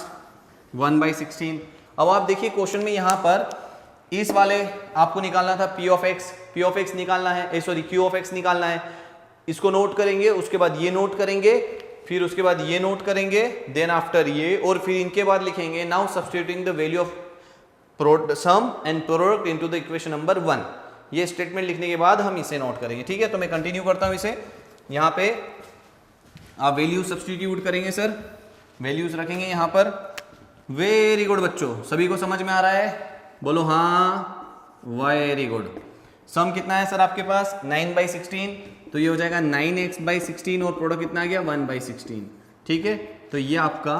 1/16। अब आप देखिए क्वेश्चन में यहाँ पर इस वाले आपको निकालना था पी ऑफ एक्स निकालना है, सॉरी क्यू ऑफ एक्स निकालना है। इसको नोट करेंगे, उसके बाद ये नोट करेंगे, फिर उसके बाद ये नोट करेंगे, देन आफ्टर ये, और फिर इनके बाद लिखेंगे now substituting the value of sum and product into the equation number 1। ये स्टेटमेंट लिखने के बाद हम इसे नोट करेंगे। ठीक है, तो मैं कंटिन्यू करता हूं इसे। यहाँ पे आप वैल्यूज सब्स्टिट्यूट करेंगे सर, वैल्यूज रखेंगे यहाँ पर। वेरी गुड बच्चों, सभी को समझ में आ रहा है? बोलो हाँ, वेरी गुड। सम कितना है सर आपके पास 9/16, तो ये हो जाएगा 9x/16 और प्रोडक्ट कितना आ गया 1/16। ठीक है, तो ये आपका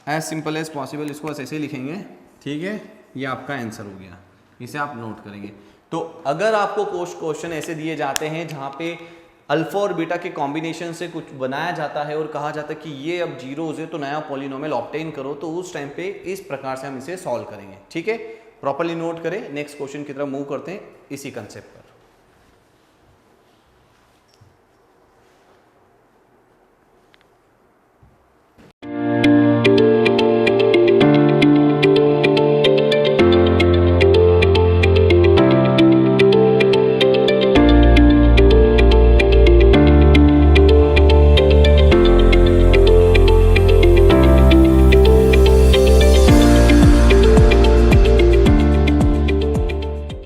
एज सिंपल एज पॉसिबल, इसको ऐसे लिखेंगे। ठीक है, ये आपका आंसर हो गया, इसे आप नोट करेंगे। तो अगर आपको क्वेश्चन ऐसे दिए जाते हैं जहाँ पे अल्फा और बीटा के कॉम्बिनेशन से कुछ बनाया जाता है और कहा जाता है कि ये अब जीरोज है तो नया पॉलिनोमियल ऑब्टेन करो, तो उस टाइम पे इस प्रकार से हम इसे सॉल्व करेंगे। ठीक है, प्रॉपर्ली नोट करें। नेक्स्ट क्वेश्चन की तरफ मूव करते हैं इसी कंसेप्ट पर।